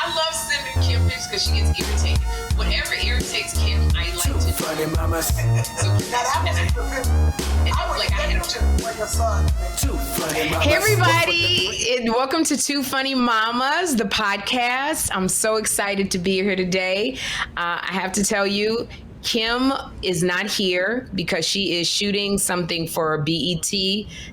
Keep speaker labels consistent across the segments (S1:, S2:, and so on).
S1: I love sending Kym pictures because she gets irritated. Whatever irritates Kym, I like to do.
S2: Funny mamas.
S1: So hey everybody, and welcome to Two Funny Mamas, the podcast. I'm so excited to be here today. I have to tell you, Kym is not here because she is shooting something for BET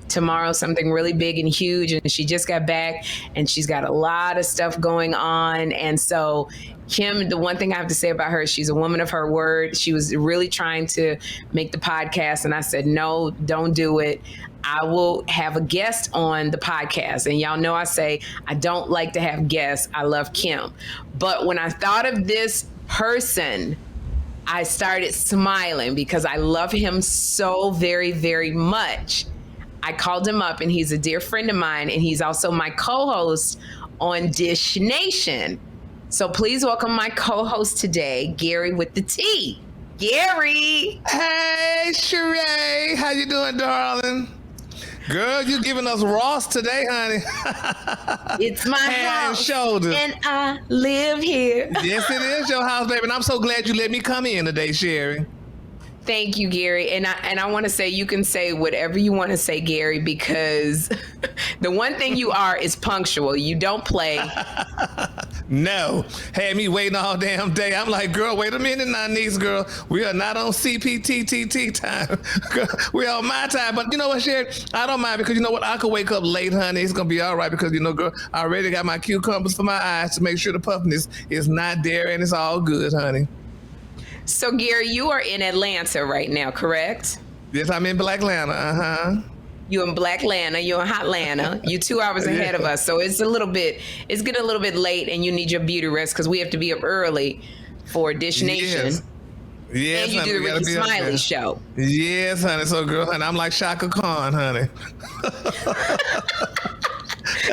S1: tomorrow, something really big and huge, and she just got back and she's got a lot of stuff going on. And so Kym, the one thing I have to say about her, she's a woman of her word. She was really trying to make the podcast, and I said, no, don't do it. I will have a guest on the podcast. And y'all know I say I don't like to have guests. I love Kym. But when I thought of this person, I started smiling because I love him so very, very much. I called him up, and he's a dear friend of mine, and he's also my co-host on Dish Nation. So please welcome my co-host today, Gary with the T. Gary.
S3: Hey, Sherri. How you doing, darling? Girl, you giving us Ross today, honey.
S1: It's my house,
S3: and shoulders.
S1: And I live here.
S3: Yes, it is your house, baby. And I'm so glad you let me come in today, Sherri.
S1: Thank you, Gary. And I want to say, you can say whatever you want to say, Gary, because the one thing you are is punctual. You don't play.
S3: No. Had me waiting all damn day. I'm like, girl, wait a minute now, niece, girl. We are not on CPTTT time. Girl, we're on my time. But you know what, Sherri? I don't mind because you know what? I could wake up late, honey. It's going to be all right because, you know, girl, I already got my cucumbers for my eyes to make sure the puffiness is not there and it's all good, honey.
S1: So, Gary, you are in Atlanta right now, correct?
S3: Yes, I'm in Black Atlanta. Uh-huh.
S1: You're in Black Atlanta. You're in Hot Atlanta. You're 2 hours ahead of us. So it's getting a little bit late, and you need your beauty rest because we have to be up early for Dish Nation.
S3: Yes,
S1: and you
S3: honey,
S1: do the Ricky Smiley show.
S3: Yes, honey. So, girl, honey, I'm like Shaka Khan, honey.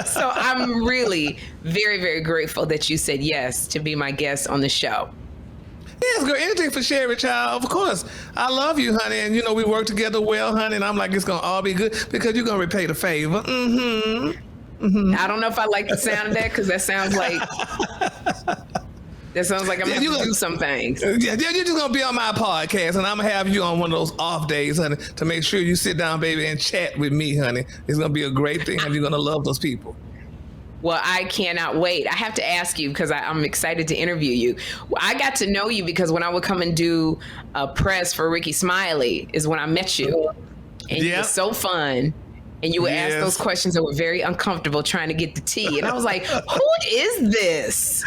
S1: So I'm really very, very grateful that you said yes to be my guest on the show.
S3: Yes, girl, anything for Sherri, child. Of course. I love you, honey. And, you know, we work together well, honey. And I'm like, it's going to all be good because you're going to repay the favor. Mm-hmm. Mm-hmm.
S1: I don't know if I like the sound of that because that sounds like I'm going to do some things.
S3: Yeah, you're just going to be on my podcast. And I'm going to have you on one of those off days, honey, to make sure you sit down, baby, and chat with me, honey. It's going to be a great thing. And you're going to love those people.
S1: Well, I cannot wait. I have to ask you because I'm excited to interview you. I got to know you because when I would come and do a press for Ricky Smiley is when I met you. And you were so fun. And you would ask those questions that were very uncomfortable trying to get the tea. And I was like, who is this?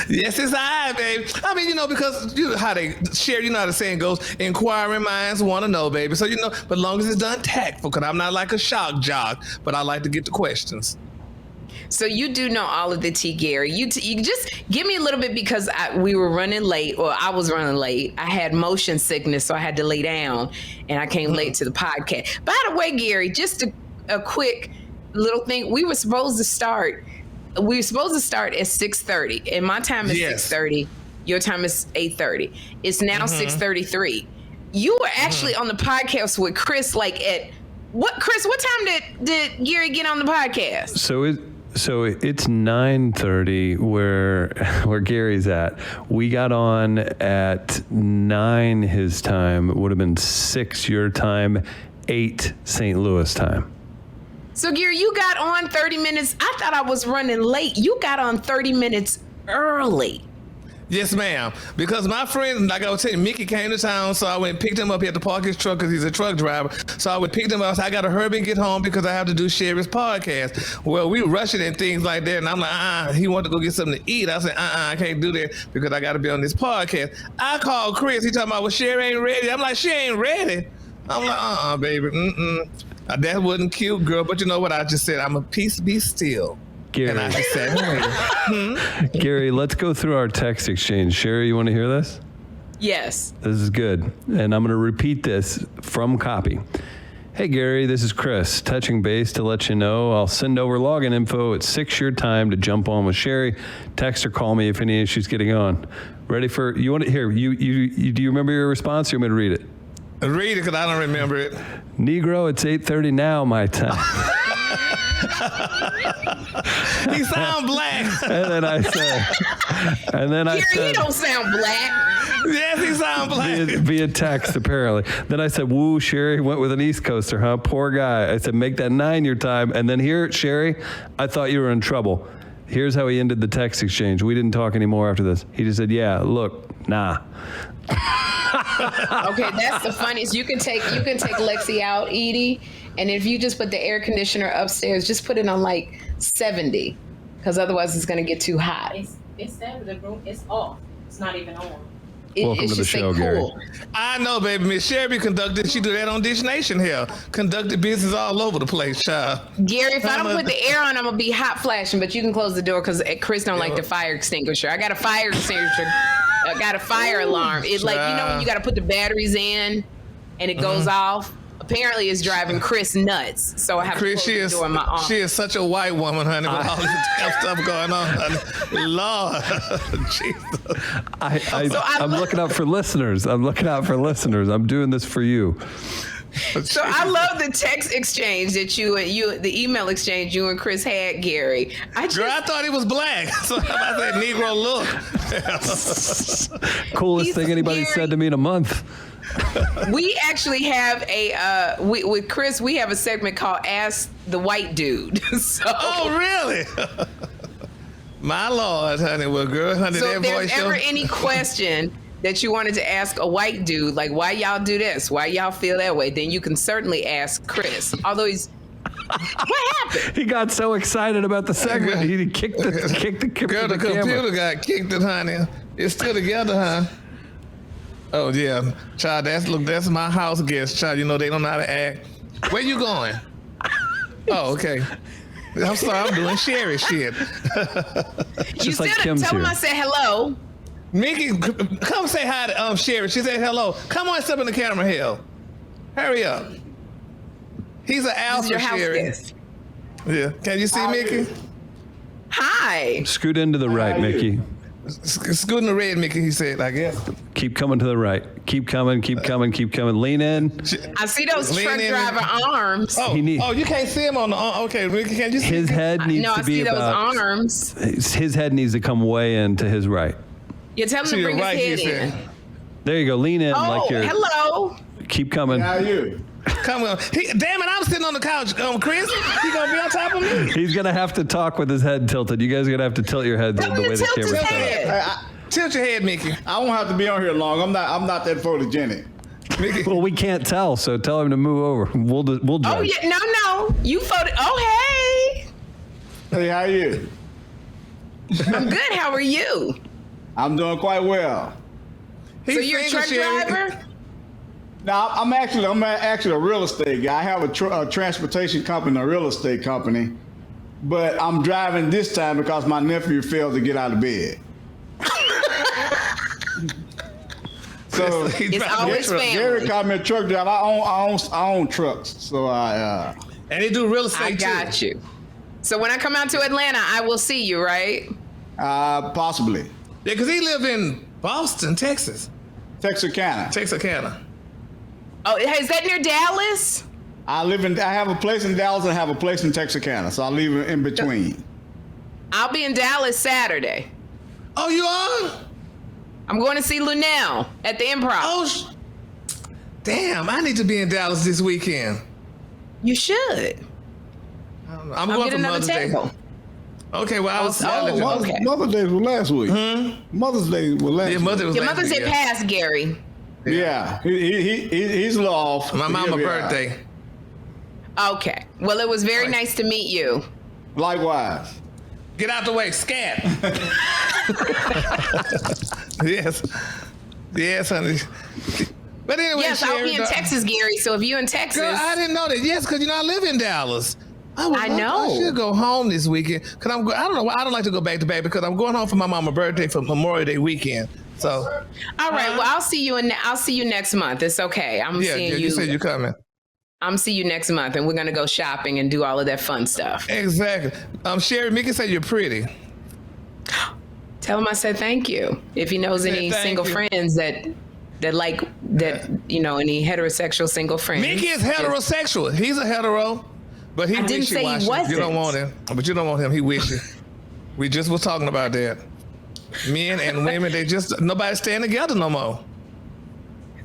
S3: Yes, it's I, baby. I mean, you know, because you know how they share, you know how the saying goes, inquiring minds want to know, baby. So, you know, but as long as it's done tactful, because I'm not like a shock jock, but I like to get the questions.
S1: So you do know all of the tea, Gary. You just give me a little bit because we were running late, or I was running late. I had motion sickness, so I had to lay down, and I came late to the podcast. By the way, Gary, just a quick little thing. We were supposed to start at 6:30, and my time is 6:30. Your time is 8:30. It's now 6:33. You were actually on the podcast with Chris. Chris? What time did Gary get on the podcast?
S4: So it's 9:30 where Gary's at. We got on at 9 his time. It would have been 6 your time, 8 St. Louis time.
S1: So Gary, you got on 30 minutes. I thought I was running late. You got on 30 minutes early.
S3: Yes, ma'am. Because my friend, like I was saying, Mickey came to town, so I went and picked him up. He had to park his truck because he's a truck driver. So I picked him up. I said, I got to hurry and get home because I have to do Sherri's podcast. Well, we rushing and things like that. And I'm like, he wanted to go get something to eat. I said, I can't do that because I got to be on this podcast. I called Chris. He talking about, well, Sherri ain't ready. I'm like, she ain't ready. I'm like, baby. That wasn't cute, girl. But you know what I just said? I'm a peace be still.
S4: Gary.
S3: And I just said,
S4: Gary, let's go through our text exchange. Sherri, you want to hear this?
S1: Yes.
S4: This is good. And I'm going to repeat this from copy. Hey, Gary, this is Chris. Touching base to let you know I'll send over login info at 6 your time to jump on with Sherri. Text or call me if any issues getting on. Ready for, you want to hear, do you remember your response or you want me to read it?
S3: Read it because I don't remember it.
S4: Negro, it's 8:30 now, my time.
S3: He sound black.
S4: And then I said,
S1: Gary, you don't sound black.
S3: Yes, he sound black.
S4: via text, apparently. Then I said, woo, Sherri went with an East Coaster, huh? Poor guy. I said, make that 9 your time. And then here, Sherri, I thought you were in trouble. Here's how he ended the text exchange. We didn't talk anymore after this. He just said, yeah, look, nah.
S1: Okay, that's the funniest. You can take Lexi out, Edie, and if you just put the air conditioner upstairs, just put it on like 70, because otherwise it's going to get too hot.
S2: It's 7. The room is off. It's not even on.
S4: Welcome to the show, Gary.
S3: I know, baby. Miss Sherri conducted. She do that on Dish Nation here. Conducted business all over the place, child.
S1: Gary, if I don't put the air on, I'm gonna be hot flashing. But you can close the door because Chris don't like the fire extinguisher. I got a fire extinguisher. I got a fire alarm. It's like, you know when you got to put the batteries in and it goes off. Apparently, it's driving Chris nuts. So I have to close the door in my arm.
S3: She is such a white woman, honey, with all this damn stuff going on, honey. Lord, Jesus.
S4: I'm looking out for listeners. I'm doing this for you.
S1: So I love the text exchange that the email exchange you and Chris had, Gary.
S3: Girl, I thought he was black. So I said Negro look.
S4: Coolest thing anybody said to me in a month.
S1: We actually have with Chris, we have a segment called Ask the White Dude. So,
S3: oh, really? My Lord, honey. Well, girl, honey,
S1: so
S3: that
S1: if there's
S3: voice
S1: ever any question that you wanted to ask a white dude, like why y'all do this, why y'all feel that way, then you can certainly ask Chris. Although what happened?
S4: He got so excited about the segment, he kicked the
S3: girl, the computer got kicked it, honey. It's still together, huh? Oh yeah, child. That's my house guest, child. You know they don't know how to act. Where you going? Oh, okay. I'm sorry, I'm doing Sherri shit.
S1: You still didn't tell him I said hello.
S3: Mickey, come say hi to Sherri. She said hello. Come on, step in the camera, hell. Hurry up. He's an alpha, Sherri. Yeah. Can you see Mickey?
S1: Hi.
S4: Scoot into the right, Mickey.
S3: Scoot in the red, Mickey, he said, I guess.
S4: Keep coming to the right. Keep coming. Lean in.
S1: I see those truck driver arms.
S3: Oh, you can't see him on the okay, Mickey, can you see
S4: his head needs to be about...
S1: No, I see those arms.
S4: His head needs to come way into his right.
S1: You tell him to bring his head in.
S4: There you go. Lean in like you're...
S1: hello.
S4: Keep coming.
S5: How are you?
S3: Come on. Damn it, I'm sitting on the couch. Chris, he going to be on top of me?
S4: He's going to have to talk with his head tilted. You guys are going to have to tilt your head the way the camera's set up.
S3: Tilt your head, Mickey.
S5: I won't have to be on here long. I'm not that photogenic.
S3: Mickey.
S4: Well, we can't tell, so tell him to move over. We'll judge.
S1: Oh, yeah. No. You photo. Oh, hey.
S5: Hey, how are you?
S1: I'm good. How are you?
S5: I'm doing quite well.
S1: So you're a truck driver?
S5: No, I'm actually a real estate guy. I have a transportation company, a real estate company, but I'm driving this time because my nephew failed to get out of bed. So
S1: it's always family.
S5: Gary called me a truck driver. I own trucks, so
S3: and they do real estate.
S1: I got you. So when I come out to Atlanta, I will see you, right?
S5: Possibly.
S3: Yeah, because he live in Boston, Texas. Texarkana.
S1: Oh, is that near Dallas?
S5: I have a place in Dallas and I have a place in Texarkana, so I live in between.
S1: I'll be in Dallas Saturday.
S3: Oh, you are?
S1: I'm going to see Lunel at the Improv.
S3: Oh, damn! I need to be in Dallas this weekend.
S1: You should.
S3: I'm going for Mother's Day. Okay, well,
S5: okay. Mother's Day was last week. Mother's Day was last week.
S1: Mother's Day passed, Gary.
S5: Yeah, he's a little off.
S3: My mama's birthday.
S1: Okay. Well, it was very nice to meet you.
S5: Likewise.
S3: Get out the way, scat. Yes, honey. But anyway,
S1: yes, I'll be in Texas, Gary. So if you're in Texas,
S3: girl, I didn't know that. Yes, because I live in Dallas.
S1: I know.
S3: I should go home this weekend because I don't know. I don't like to go back to back because I'm going home for my mama's birthday for Memorial Day weekend. So,
S1: all right. Well, I'll see you next month. It's okay. I'm seeing you.
S3: You said you're coming.
S1: I'm see you next month, and we're gonna go shopping and do all of that fun stuff.
S3: Exactly. Sherri, Mickey said you're pretty.
S1: Tell him I said thank you. If he knows any single friends that like that, any heterosexual single friends.
S3: Mickey is heterosexual. He's a hetero. But he
S1: I didn't say he wasn't.
S3: You don't want him. But you don't want him. He wishy. We just was talking about that. Men and women, nobody staying together no more.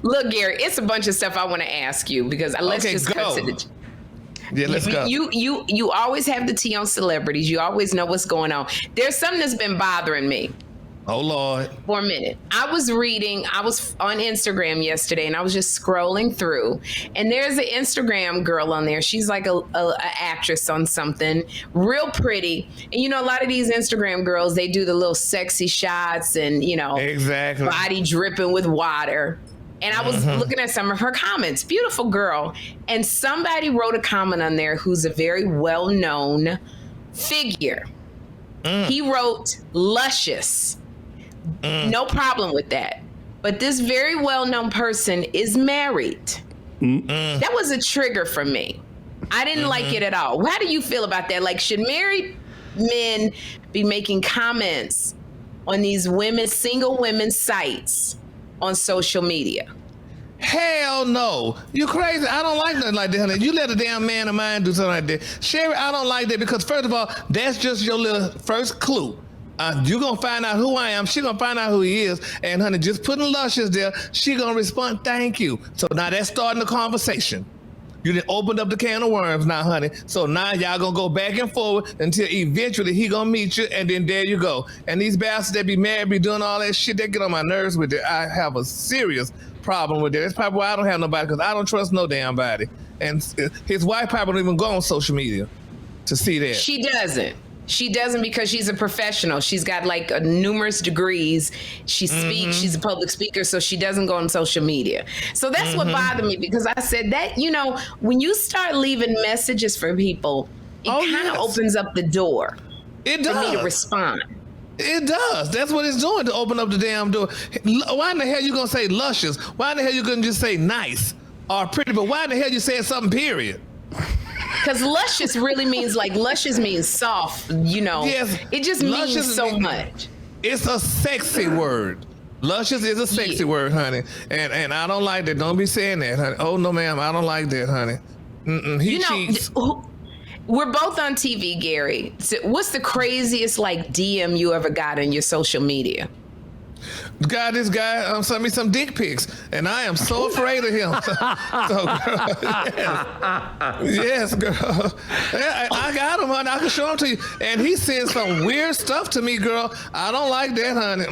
S1: Look, Gary, it's a bunch of stuff I want to ask you because let's
S3: Okay,
S1: just
S3: go.
S1: cut to the.
S3: Yeah, let's go.
S1: You always have the tea on celebrities. You always know what's going on. There's something that's been bothering me.
S3: Oh, Lord.
S1: For a minute. I was on Instagram yesterday and I was just scrolling through and there's an Instagram girl on there. She's like a actress on something, real pretty. And you know, a lot of these Instagram girls, they do the little sexy shots and, you know,
S3: exactly,
S1: body dripping with water. And I was looking at some of her comments, beautiful girl. And somebody wrote a comment on there who's a very well-known figure. He wrote luscious. No problem with that. But this very well-known person is married. That was a trigger for me. I didn't like it at all. How do you feel about that? Like, should married men be making comments on these single women sites on social media?
S3: Hell no. You crazy. I don't like nothing like that, honey. You let a damn man of mine do something like that. Sherri, I don't like that because, first of all, that's just your little first clue. You're going to find out who I am. She's going to find out who he is. And, honey, just putting luscious there, she going to respond, thank you. So now that's starting the conversation. You done opened up the can of worms now, honey. So now y'all going to go back and forward until eventually he going to meet you, and then there you go. And these bastards that be married, be doing all that shit, they get on my nerves with it. I have a serious problem with that. That's probably why I don't have nobody, because I don't trust no damn body. And his wife probably don't even go on social media to see that.
S1: She doesn't. She doesn't because she's a professional. She's got like numerous degrees. She speaks. She's a public speaker, so she doesn't go on social media. So that's what bothered me because I said that, you know, when you start leaving messages for people, it kind of opens up the door for me to respond.
S3: It does. That's what it's doing, to open up the damn door. Why in the hell you gonna say luscious? Why in the hell you couldn't just say nice or pretty? But why in the hell you saying something, period?
S1: Because luscious really means, like, luscious means soft, you know.
S3: Yes,
S1: it just means so much.
S3: It's a sexy word. Luscious is a sexy word, honey. And I don't like that. Don't be saying that, honey. Oh, no, ma'am. I don't like that, honey. He cheats.
S1: We're both on TV, Gary. So what's the craziest, like, DM you ever got on your social media?
S3: This guy sent me some dick pics, and I am so afraid of him. So girl, yes, girl. I got him, honey. I can show him to you. And he said some weird stuff to me, girl. I don't like that, honey.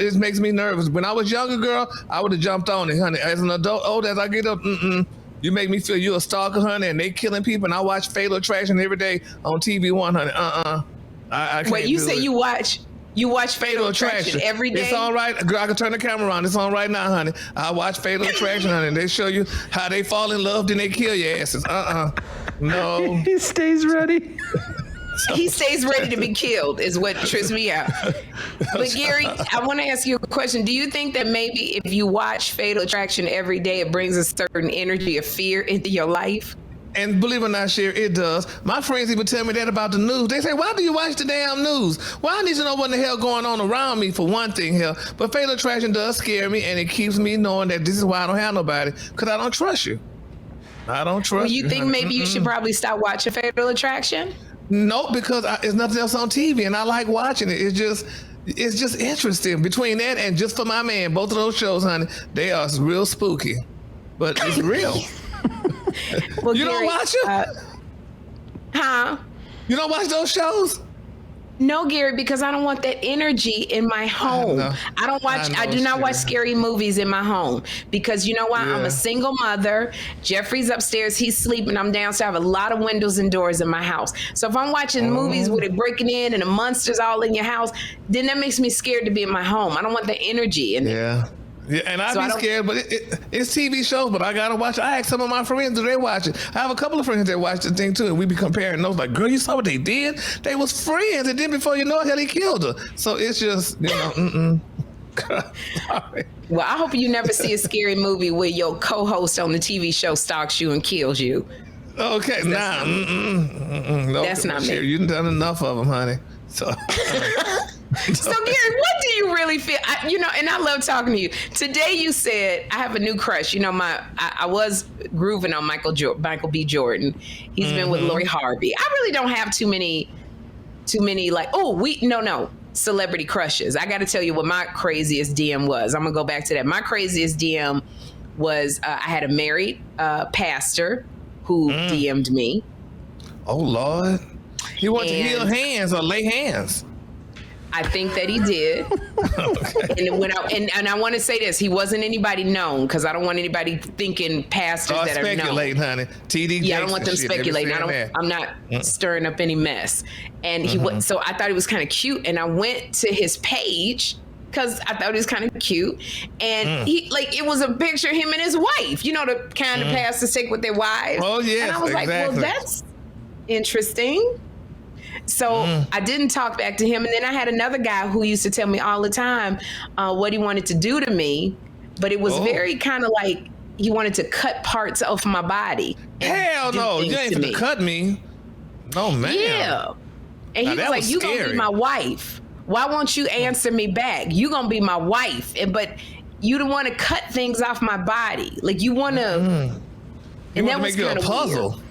S3: It makes me nervous. When I was younger, girl, I would have jumped on it, honey. As an adult, as I get up, you make me feel you a stalker, honey, and they killing people, and I watch Fatal Attraction every day on TV One, honey. I can't.
S1: Wait, you say you watch Fatal Attraction every day?
S3: It's all right. Girl, I can turn the camera on. It's on right now, honey. I watch Fatal Attraction, honey. They show you how they fall in love, then they kill your asses. No.
S4: He stays ready.
S1: He stays ready to be killed is what trips me out. But Gary, I want to ask you a question. Do you think that maybe if you watch Fatal Attraction every day, it brings a certain energy of fear into your life?
S3: And believe it or not, Sherri, it does. My friends even tell me that about the news. They say, why do you watch the damn news? Well, I need to know what the hell going on around me, for one thing here. But Fatal Attraction does scare me, and it keeps me knowing that this is why I don't have nobody, because I don't trust you. I don't trust you.
S1: You think maybe you should probably stop watching Fatal Attraction?
S3: No, because there's nothing else on TV, and I like watching it. It's just interesting. Between that and Just for My Man, both of those shows, honey, they are real spooky. But it's real.
S1: Well,
S3: you
S1: Gary,
S3: don't watch it?
S1: Huh?
S3: You don't watch those shows?
S1: No, Gary, because I don't want that energy in my home. I do not watch scary movies in my home because you know why? I'm a single mother. Jeffrey's upstairs. He's sleeping. I'm downstairs. I have a lot of windows and doors in my house. So if I'm watching movies where they're breaking in and the monsters all in your house, then that makes me scared to be in my home. I don't want the energy in it.
S3: Yeah, and I'd be scared, but it's TV shows, but I gotta watch it. I ask some of my friends, do they watch it? I have a couple of friends that watch the thing too, and we be comparing those, like, girl, you saw what they did? They was friends, and then before you know it, hell, he killed her. So it's just, you know, Sorry.
S1: Well, I hope you never see a scary movie where your co-host on the TV show stalks you and kills you.
S3: Okay, no,
S1: that's not me.
S3: You've done enough of them, honey. So.
S1: So Gary, what do you really feel? And I love talking to you. Today you said I have a new crush. I was grooving on Michael B. Jordan. He's been with Lori Harvey. I really don't have too many like, celebrity crushes. I got to tell you what my craziest DM was. I'm gonna go back to that. My craziest DM was I had a married pastor who DM'd me.
S3: Oh Lord, he wanted to heal hands or lay hands.
S1: I think that he did. Okay. And I want to say this: he wasn't anybody known, because I don't want anybody thinking pastors that are known.
S3: Speculate, honey. TD.
S1: Yeah, I don't want them speculating. I'm not stirring up any mess. And so I thought he was kind of cute, and I went to his page because I thought he was kind of cute. And it was a picture of him and his wife. You know, the kind of pastors take with their wives. Oh yeah. And I was like, well, that's interesting. So I didn't talk back to him. And then I had another guy who used to tell me all the time what he wanted to do to me. But it was very kind of like he wanted to cut parts off my body.
S3: Hell no, you ain't gonna cut me. No, man.
S1: Yeah. And he was like, you gonna be my wife. Why won't you answer me back? You gonna be my wife. But you don't want to cut things off my body. Like you want to. And that was kind of a puzzle. Weird.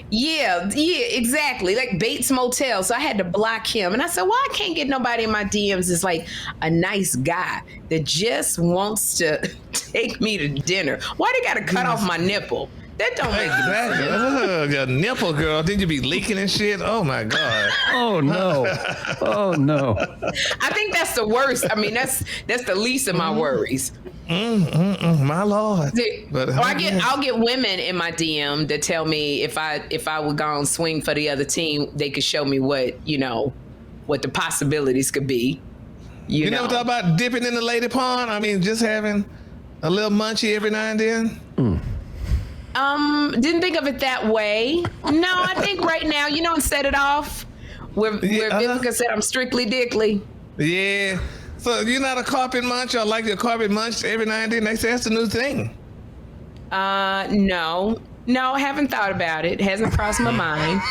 S1: Yeah, exactly. Like Bates Motel. So I had to block him. And I said, well, I can't get nobody in my DMs that's like a nice guy that just wants to take me to dinner. Why they got to cut off my nipple? That don't make sense.
S3: Your nipple, girl. Didn't you be leaking and shit? Oh, my God.
S4: Oh, no. Oh, no.
S1: I think that's the worst. I mean, that's the least of my worries.
S3: My Lord.
S1: But I'll get women in my DM that tell me if I would go and swing for the other team, they could show me what the possibilities could be. You
S3: never thought about dipping in the lady pond? I mean, just having a little munchie every now and then?
S1: Didn't think of it that way. No, I think right now, and set it off where Vivica said I'm strictly dickly.
S3: Yeah. So you're not a carpet muncher, or like your carpet munch every now and then? They say that's the new thing.
S1: No, I haven't thought about it. It hasn't crossed my mind.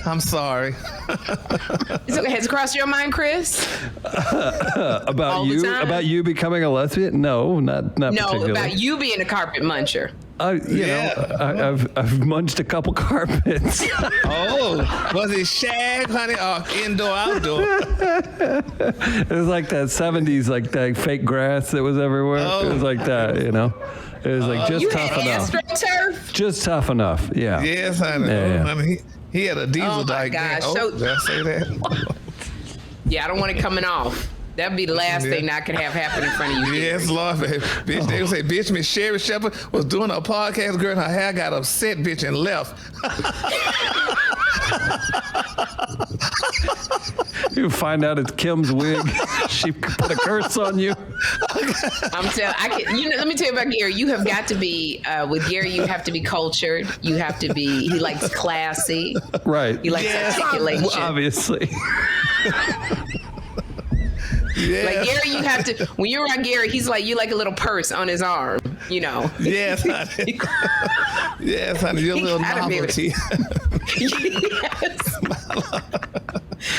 S3: I'm sorry.
S1: Has it crossed your mind, Chris?
S4: About you becoming a lesbian? No, not particularly.
S1: No, about you being a carpet muncher.
S4: I've munched a couple carpets.
S3: Oh, was it shag, honey, or indoor, outdoor?
S4: It was like that 70s, like that fake grass that was everywhere. It was like that, It was like just tough enough.
S1: AstroTurf?
S4: Just tough enough, yeah.
S3: Yes, honey.
S4: Yeah.
S3: I mean, he had a diesel
S1: gosh.
S3: did I say that?
S1: Yeah, I don't want it coming off. That'd be the last thing I could have happen in front of you.
S3: Yes, Lord, baby. Bitch, they would say, bitch, Miss Sherri Shepherd was doing a podcast, girl, and her hair got upset, bitch, and left.
S4: You find out it's Kym's wig. She put a curse on you.
S1: Let me tell you about Gary. You have got to be, with Gary, you have to be cultured. You have to be, he likes classy.
S4: Right.
S1: He likes articulation.
S4: Well, obviously.
S3: Yeah.
S1: Like Gary, you have to, when you're around Gary, he's like, you like a little purse on his arm,
S3: Yes, honey. Yes, honey, your little novelty.
S1: Yes.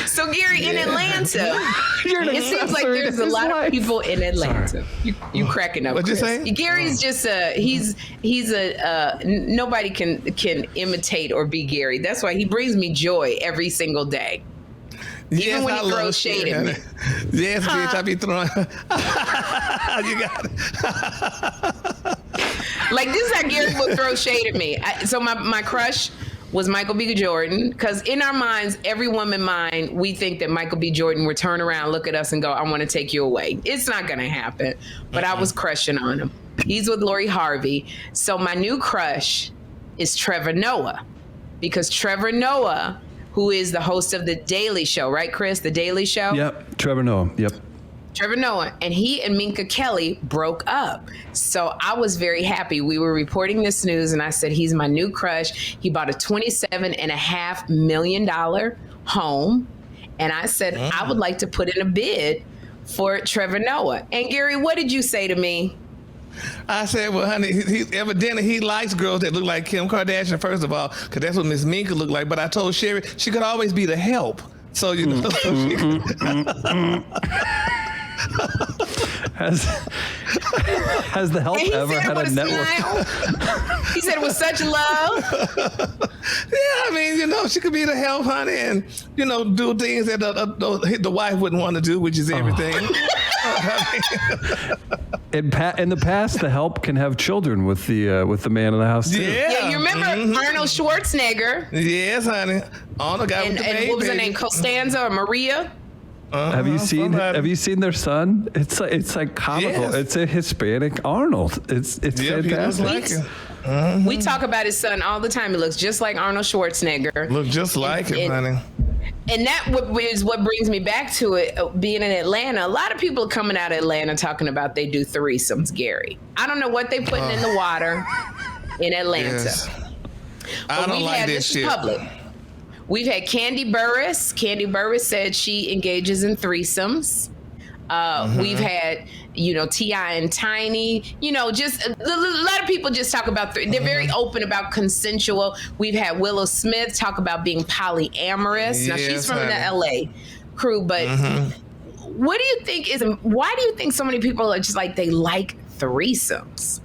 S1: So Gary, in Atlanta, it seems like there's a lot of people in Atlanta. You cracking up,
S3: What'd you
S1: Chris.
S3: say?
S1: Gary's just nobody can imitate or be Gary. That's why he brings me joy every single day. Even when he throws shade at me.
S3: Yes, bitch, I be throwing. You got it.
S1: Like, this is how Gary would throw shade at me. So my crush was Michael B. Jordan, because in our minds, every woman mind, we think that Michael B. Jordan would turn around, look at us, and go, I want to take you away. It's not going to happen. But I was crushing on him. He's with Lori Harvey. So my new crush is Trevor Noah, because Trevor Noah, who is the host of The Daily Show, right, Chris? The Daily Show?
S4: Yep, Trevor Noah, yep.
S1: Trevor Noah, and he and Minka Kelly broke up. So I was very happy. We were reporting this news, and I said, he's my new crush. He bought a $27.5 million home. And I said, I would like to put in a bid for Trevor Noah. And Gary, what did you say to me?
S3: I said, well, honey, evidently he likes girls that look like Kim Kardashian, first of all, because that's what Miss Minka looked like. But I told Sherri she could always be the help. So you know.
S4: Has the help ever had a network?
S1: He said it was such love.
S3: Yeah, I mean, you know, she could be the help, honey, and you know, do things that the wife wouldn't want to do, which is everything.
S4: In the past, the help can have children with the man in the house too.
S1: Yeah, you remember Arnold Schwarzenegger?
S3: Yes, honey. Arnold got with the baby.
S1: And what was her name? Costanza or Maria?
S4: Have you seen their son? It's like comical.
S3: Yes.
S4: It's a Hispanic Arnold. It's fantastic.
S1: We talk about his son all the time. He looks just like Arnold Schwarzenegger.
S3: Look just like him, honey.
S1: And that is what brings me back to it. Being in Atlanta, a lot of people are coming out of Atlanta talking about they do threesomes, Gary. I don't know what they putting in the water in Atlanta.
S3: Yes. I don't like this shit.
S1: Public. We've had Candy Burris. Candy Burris said she engages in threesomes. We've had, you know, T.I. and Tiny. You know, just a lot of people just talk about. They're very open about consensual. We've had Willow Smith talk about being polyamorous. Now she's from the L.A. crew, but what do you think why do you think so many people are just like they like threesomes?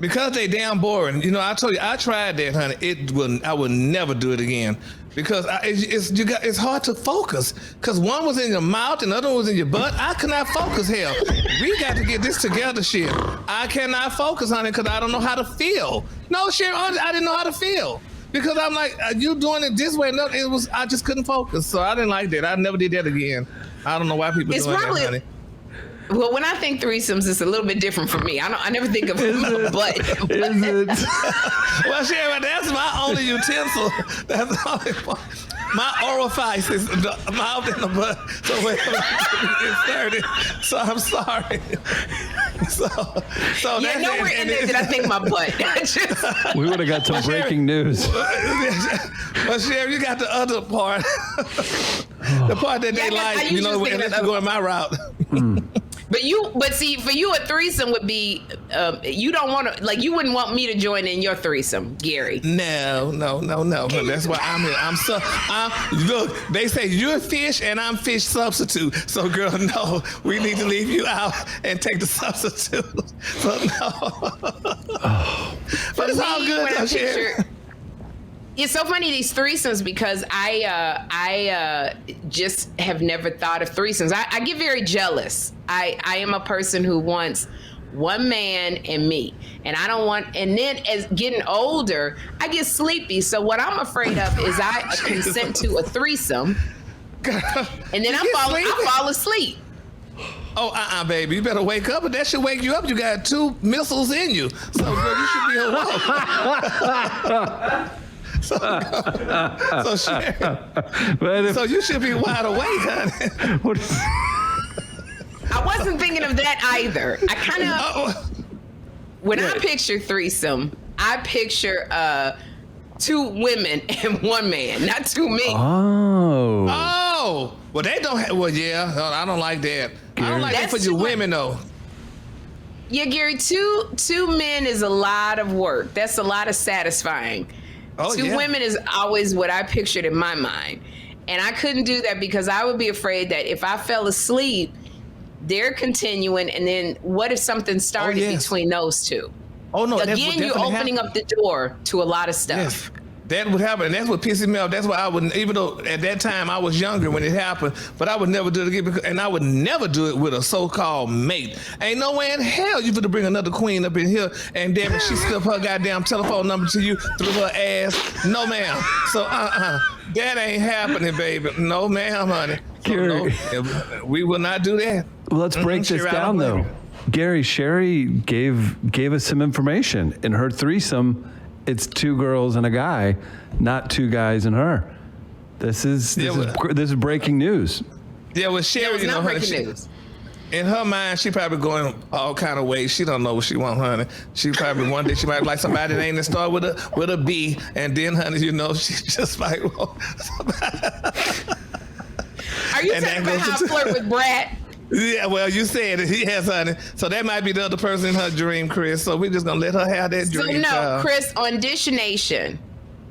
S3: Because they damn boring. You know, I told you, I tried that, honey. I would never do it again. Because it's hard to focus. Because one was in your mouth and the other one was in your butt. I cannot focus. Hell, we got to get this together, shit. I cannot focus, honey, because I don't know how to feel. No, Sherri, I didn't know how to feel. Because I'm like, you doing it this way? No, I just couldn't focus. So I didn't like that. I never did that again. I don't know why people doing that, honey.
S1: Well, when I think threesomes, it's a little bit different for me. I never think of my butt.
S4: Is it?
S3: Well, Sherri, that's my only utensil. That's the only part. My orifice is the mouth and the butt. So when it's started, so I'm sorry. So
S1: yeah, nowhere in there did I think my butt.
S4: We would have got some breaking news.
S3: But Sherri, you got the other part. The part that they like, you know, unless you go in my route.
S1: But see, for you, a threesome would be, you don't want to, like, you wouldn't want me to join in your threesome, Gary.
S3: No. That's why I'm here. Look, they say you're fish and I'm fish substitute. So, girl, no, we need to leave you out and take the substitute. So, no. But it's all good, though, Sherri.
S1: It's so funny, these threesomes, because I just have never thought of threesomes. I get very jealous. I am a person who wants one man and me. And I don't want, and then as getting older, I get sleepy. So what I'm afraid of is I consent to a threesome, and then I fall asleep.
S3: Oh, baby, you better wake up, and that should wake you up. You got 2 missiles in you. So, girl, you should be awoke. So Sherri, so you should be wide awake, honey.
S1: I wasn't thinking of that either. I kind of, when I picture threesome, I picture 2 women and 1 man, not 2 men.
S3: Oh, well, they don't have, well, yeah, I don't like that. I don't like that for you women, though.
S1: Yeah, Gary, two men is a lot of work. That's a lot of satisfying. 2 women is always what I pictured in my mind. And I couldn't do that because I would be afraid that if I fell asleep, they're continuing, and then what if something started between those 2?
S3: Oh, no.
S1: Again, you're opening up the door to a lot of stuff.
S3: Yes. That would happen, and that's what pisses me off. That's why I wouldn't, even though at that time I was younger when it happened, but I would never do it again, and I would never do it with a so-called mate. Ain't no way in hell you finna bring another queen up in here, and damn it, she slipped her goddamn telephone number to you through her ass. No, ma'am. So, that ain't happening, baby. No, ma'am, honey. So, no, we will not do that.
S4: Well, let's break this down, though. Gary, Sherri gave us some information. In her threesome, it's 2 girls and a guy, not 2 guys and her. This is breaking news.
S3: Yeah, well, Sherri, you know, honey, in her mind, she probably going all kind of ways. She don't know what she want, honey. She probably one day she might like somebody that ain't that start with a B, and then, honey, you know, she just like. Well,
S1: are you talking about how I flirt with Brad?
S3: Yeah, well, you said it. Yes, honey. So that might be the other person in her dream, Chris. So we're just going to let her have that dream.
S1: So, no, Chris, on Dish Nation,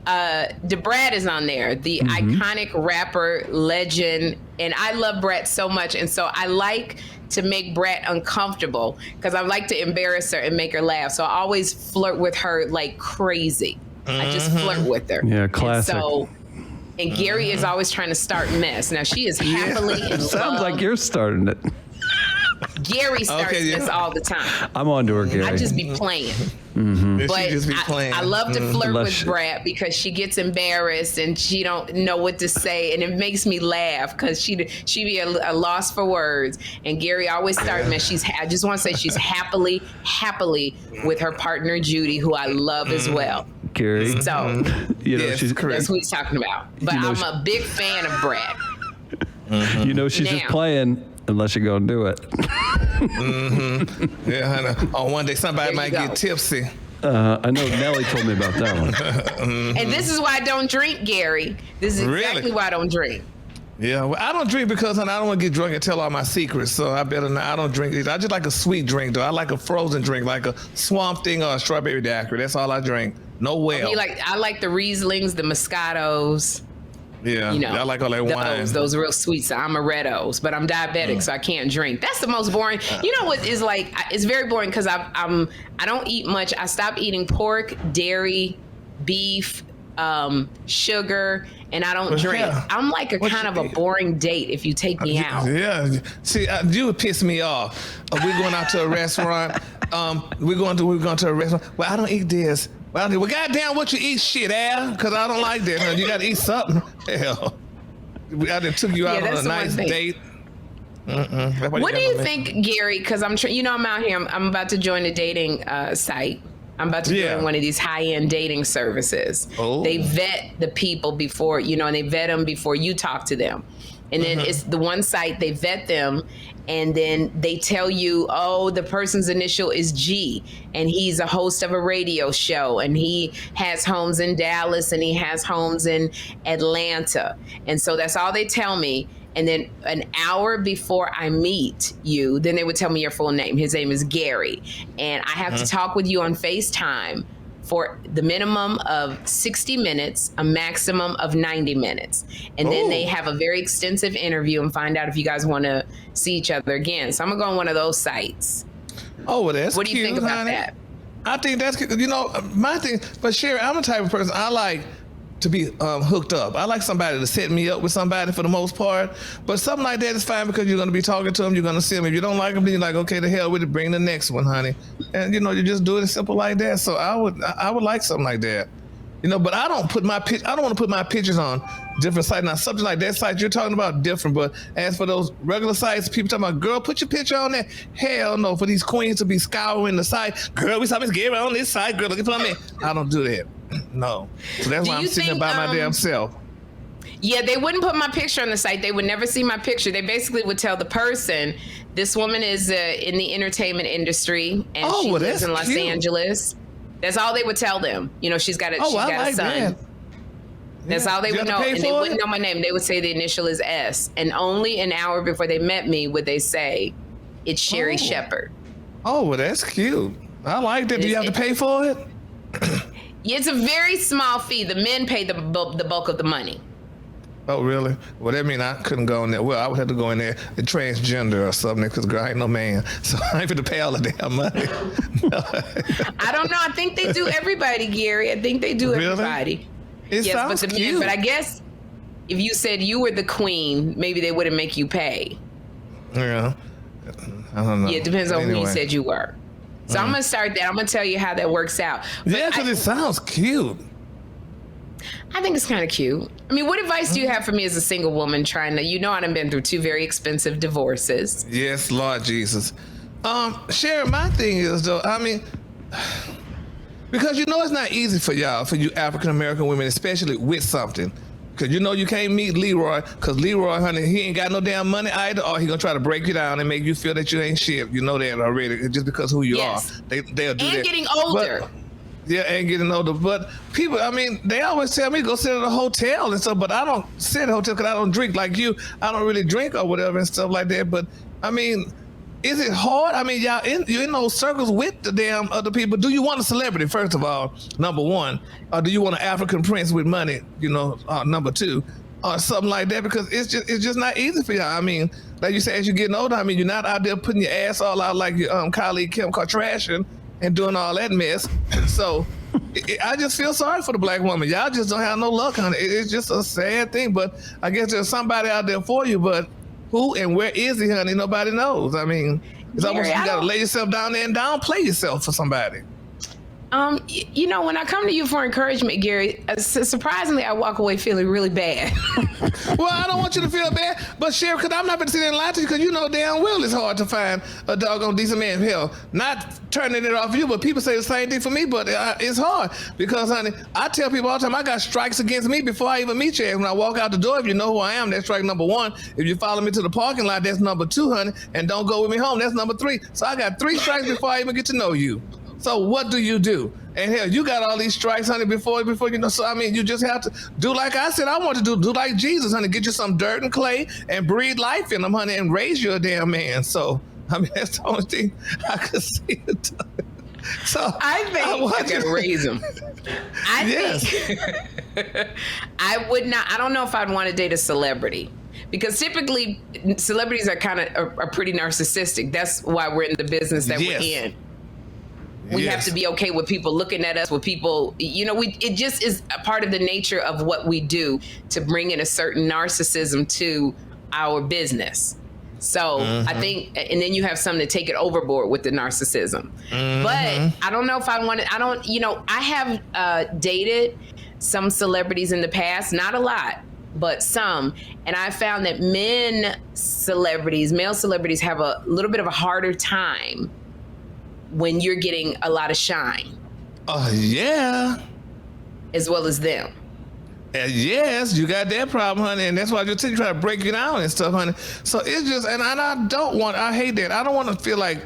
S1: DeBrat is on there, the iconic rapper legend, and I love Brat so much, and so I like to make Brat uncomfortable because I like to embarrass her and make her laugh. So I always flirt with her like crazy. I just flirt with her.
S4: Yeah, classic.
S1: And Gary is always trying to start mess. Now she is happily in love.
S4: Sounds like you're starting it.
S1: Gary starts this all the time.
S4: I'm on to her, Gary.
S1: I just be playing. But I love to flirt with Brat because she gets embarrassed and she don't know what to say, and it makes me laugh because she be a loss for words. And Gary always starts, man. I just want to say she's happily with her partner Judy, who I love as well.
S4: Gary,
S1: so
S3: that's
S1: what he's talking about. But I'm a big fan of Brat.
S4: You know she's just playing. Unless you're going to do it.
S3: Yeah, I know. Oh, one day somebody might get tipsy.
S4: I know Nelly told me about that one.
S1: And this is why I don't drink, Gary. This is exactly why I don't drink.
S3: Yeah, well, I don't drink because I don't want to get drunk and tell all my secrets. So I better not. I don't drink these. I just like a sweet drink, though. I like a frozen drink, like a Swamp Thing or a strawberry daiquiri. That's all I drink. No well.
S1: I like the Rieslings, the Moscatos.
S3: Yeah, I like all that wine.
S1: Those real sweet amarettos, but I'm diabetic, so I can't drink. That's the most boring. You know what is like? It's very boring because I don't eat much. I stopped eating pork, dairy, beef, sugar, and I don't drink. Yeah. I'm like a kind of a boring date if you take me out.
S3: Yeah, see, you would piss me off. We're going out to a restaurant. We're going to a restaurant. Well, I don't eat this. Well, goddamn, what you eat, shit, Al? Because I don't like that. You got to eat something. Hell, I just took you out on a nice date.
S1: What do you think, Gary? Because I'm out here. I'm about to join a dating site. I'm about to join one of these high-end dating services. Oh. They vet the people before, and they vet them before you talk to them. And then it's the one site, they vet them, and then they tell you, oh, the person's initial is G, and he's a host of a radio show, and he has homes in Dallas, and he has homes in Atlanta. And so that's all they tell me. And then an hour before I meet you, then they would tell me your full name. His name is Gary. And I have to talk with you on FaceTime for the minimum of 60 minutes, a maximum of 90 minutes. And then they have a very extensive interview and find out if you guys want to see each other again. So I'm going to go on one of those sites.
S3: Oh, well, that's
S1: What do you
S3: cute,
S1: think about
S3: honey.
S1: that?
S3: I think that's, my thing, but Sherri, I'm the type of person, I like to be hooked up. I like somebody to set me up with somebody for the most part, but something like that is fine because you're going to be talking to them, you're going to see them. If you don't like them, then you're like, okay, the hell with it, bring the next one, honey. And you just do it as simple like that. So I would like something like that. But I don't want to put my pictures on different sites. Now, something like that site you're talking about, different. But as for those regular sites, people talking about, girl, put your picture on there. Hell no, for these queens to be scouring the site. Girl, we saw Miss Gary on this site. Girl, looking for me. I don't do that. No. So that's why I'm sitting there by my damn self.
S1: Yeah, they wouldn't put my picture on the site. They would never see my picture. They basically would tell the person, this woman is in the entertainment industry, and she lives in Los Angeles. That's all they would tell them. She's got a son.
S3: That.
S1: That's all they would know. And they wouldn't know my name. They would say the initial is S. And only an hour before they met me would they say, it's Sherri Shepherd.
S3: Oh, well, that's cute. I like that. Do you have to pay for it?
S1: It's a very small fee. The men pay the bulk of the money.
S3: Oh, really? Well, that means I couldn't go in there. Well, I would have to go in there a transgender or something because, girl, I ain't no man. So I ain't going to pay all the damn money.
S1: I don't know. I think they do everybody, Gary. I think they do everybody.
S3: It sounds
S1: but
S3: cute.
S1: But I guess if you said you were the queen, maybe they wouldn't make you pay.
S3: Yeah. I don't know.
S1: Yeah, it depends on who you said you were. So I'm going to start that. I'm going to tell you how that works out.
S3: But because it sounds cute.
S1: I think it's kind of cute. I mean, what advice do you have for me as a single woman trying to, I've been through 2 very expensive divorces.
S3: Yes, Lord Jesus. Sherri, my thing is, though, because it's not easy for you African-American women, especially with something. Because you can't meet Leroy, because Leroy, honey, he ain't got no damn money either, or he gonna try to break you down and make you feel that you ain't shit. You know that already, just because who you are. They'll do that.
S1: And getting older.
S3: And getting older. But people, they always tell me go sit at a hotel and stuff, but I don't sit at a hotel because I don't drink like you. I don't really drink or whatever and stuff like that. But, is it hard? I mean, you're in those circles with the damn other people. Do you want a celebrity, first of all, number one? Or do you want an African prince with money, number two? Or something like that? Because it's just not easy for y'all. I mean, like you said, as you're getting older, I mean, you're not out there putting your ass all out like your colleague Kim Kardashian and doing all that mess. So I just feel sorry for the black woman. Y'all just don't have no luck, honey. It's just a sad thing. But I guess there's somebody out there for you, but who and where is he, honey? Nobody knows. I mean, it's almost you got to lay yourself down there and downplay yourself for somebody.
S1: When I come to you for encouragement, Gary, surprisingly, I walk away feeling really bad.
S3: Well, I don't want you to feel bad, but Sherri, because I'm not going to sit there and lie to you, because you know damn well it's hard to find a doggone decent man. Hell, not turning it off you, but people say the same thing for me, but it's hard because, honey, I tell people all the time, I got strikes against me before I even meet you. When I walk out the door, if you know who I am, that's strike number one. If you follow me to the parking lot, that's number two, honey, and don't go with me home, that's number three. So I got 3 strikes before I even get to know you. So what do you do? And hell, you got all these strikes, honey, before you know. So I mean, you just have to do like I said I want to do like Jesus, honey. Get you some dirt and clay and breathe life in them, honey, and raise you a damn man. So I mean, that's the only thing I could see. So
S1: I think I can raise him. I think I would not. I don't know if I'd want to date a celebrity. Because typically, celebrities are pretty narcissistic. That's why we're in the business that we're in. We have to be okay with people looking at us, with people, it just is a part of the nature of what we do to bring in a certain narcissism to our business. So I think, and then you have some that take it overboard with the narcissism. But I don't know if I want to, I have dated some celebrities in the past, not a lot, but some. And I found that male celebrities have a little bit of a harder time when you're getting a lot of shine.
S3: Yeah.
S1: As well as them.
S3: Yes, you got that problem, honey, and that's why you try to break you down and stuff, honey. So it's just, and I hate that. I don't want to feel like,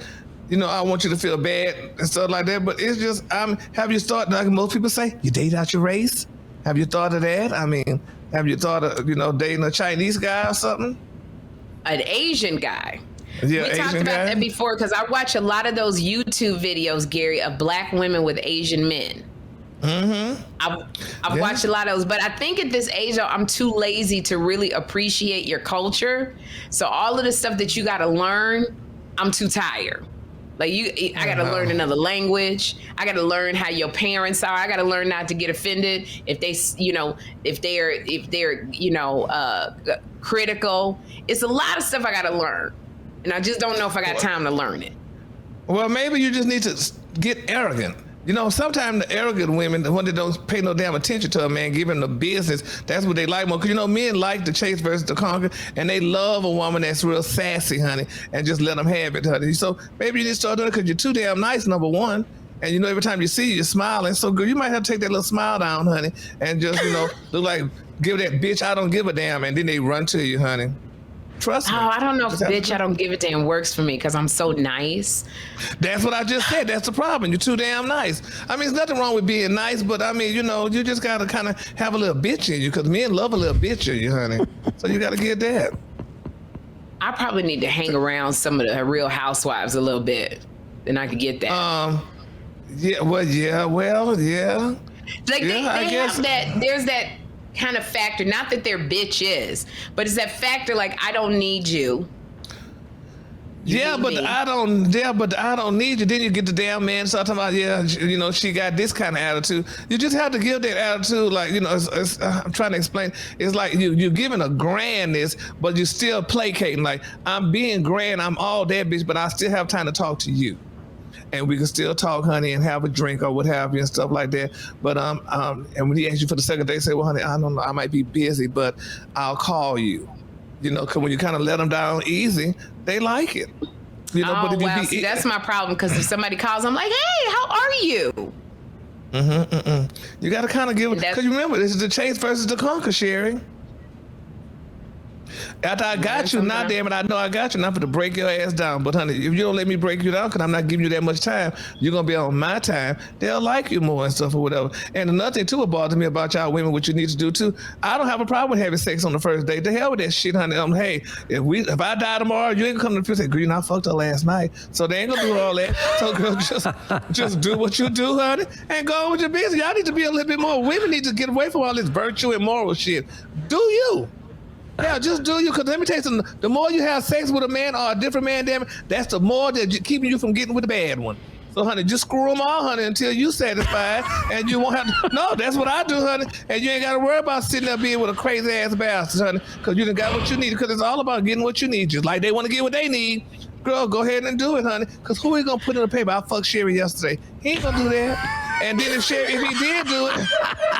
S3: I want you to feel bad and stuff like that, but it's just, have you thought, like most people say, you date out your race? Have you thought of that? I mean, have you thought of, dating a Chinese guy or something?
S1: An Asian guy.
S3: Yeah,
S1: we talked about that before because I watch a lot of those YouTube videos, Gary, of black women with Asian men. I've watched a lot of those, but I think at this age, I'm too lazy to really appreciate your culture. So all of the stuff that you got to learn, I'm too tired. Like I got to learn another language. I got to learn how your parents are. I got to learn not to get offended if they, if they're critical. It's a lot of stuff I got to learn. And I just don't know if I got time to learn it.
S3: Well, maybe you just need to get arrogant. Sometimes the arrogant women, the one that don't pay no damn attention to a man, give him the business, that's what they like more. Because, men like the chase versus the conquer, and they love a woman that's real sassy, honey, and just let them have it, honey. So maybe you need to start doing it because you're too damn nice, number one. And, every time you see you, you're smiling so good. You might have to take that little smile down, honey, and just, look like, give that bitch, I don't give a damn, and then they run to you, honey. Trust me.
S1: Oh, I don't know if bitch, I don't give a damn works for me because I'm so nice.
S3: That's what I just said. That's the problem. You're too damn nice. I mean, there's nothing wrong with being nice, but I mean, you just got to kind of have a little bitch in you because men love a little bitch in you, honey. So you got to get that. I
S1: probably need to hang around some of the Real Housewives a little bit. Then I could get that.
S3: Yeah. Like
S1: they have that. There's that kind of factor, not that they're bitches, but it's that factor like I don't need you.
S3: I don't need you. Then you get the damn man start talking about, she got this kind of attitude. You just have to give that attitude, like, I'm trying to explain. It's like you're giving a grandness, but you're still placating. Like, I'm being grand, I'm all that bitch, but I still have time to talk to you. And we can still talk, honey, and have a drink or what have you and stuff like that. But and when he asks you for the second day, say, well, honey, I don't know, I might be busy, but I'll call you. Because when you kind of let them down easy, they like it. But if
S1: see, that's my problem because if somebody calls, I'm like, hey, how are you?
S3: You got to kind of give it, because remember, this is the chase versus the conquer, Sherri. After I got you, now damn it, I know I got you. And I'm going to break your ass down. But honey, if you don't let me break you down, because I'm not giving you that much time, you're going to be on my time. They'll like you more and stuff or whatever. And another thing too, what bothers me about y'all women, what you need to do too, I don't have a problem with having sex on the first date. The hell with that shit, honey. Hey, if I die tomorrow, you ain't coming to say, girl, I fucked her last night. So they ain't going to do all that. So girl, just do what you do, honey, and go on with your business. Y'all need to be a little bit more. Women need to get away from all this virtue and moral shit. Do you? Yeah, just do you. Because let me tell you something. The more you have sex with a man or a different man, damn it, that's the more that keeping you from getting with the bad one. So, honey, just screw them all, honey, until you satisfied, and you won't have to. No, that's what I do, honey. And you ain't got to worry about sitting there being with a crazy ass bastard, honey, because you done got what you need. Because it's all about getting what you need. Just like they want to get what they need. Girl, go ahead and do it, honey. Because who ain't going to put in the paper? I fucked Sherri yesterday. He ain't going to do that. And then if he did do it,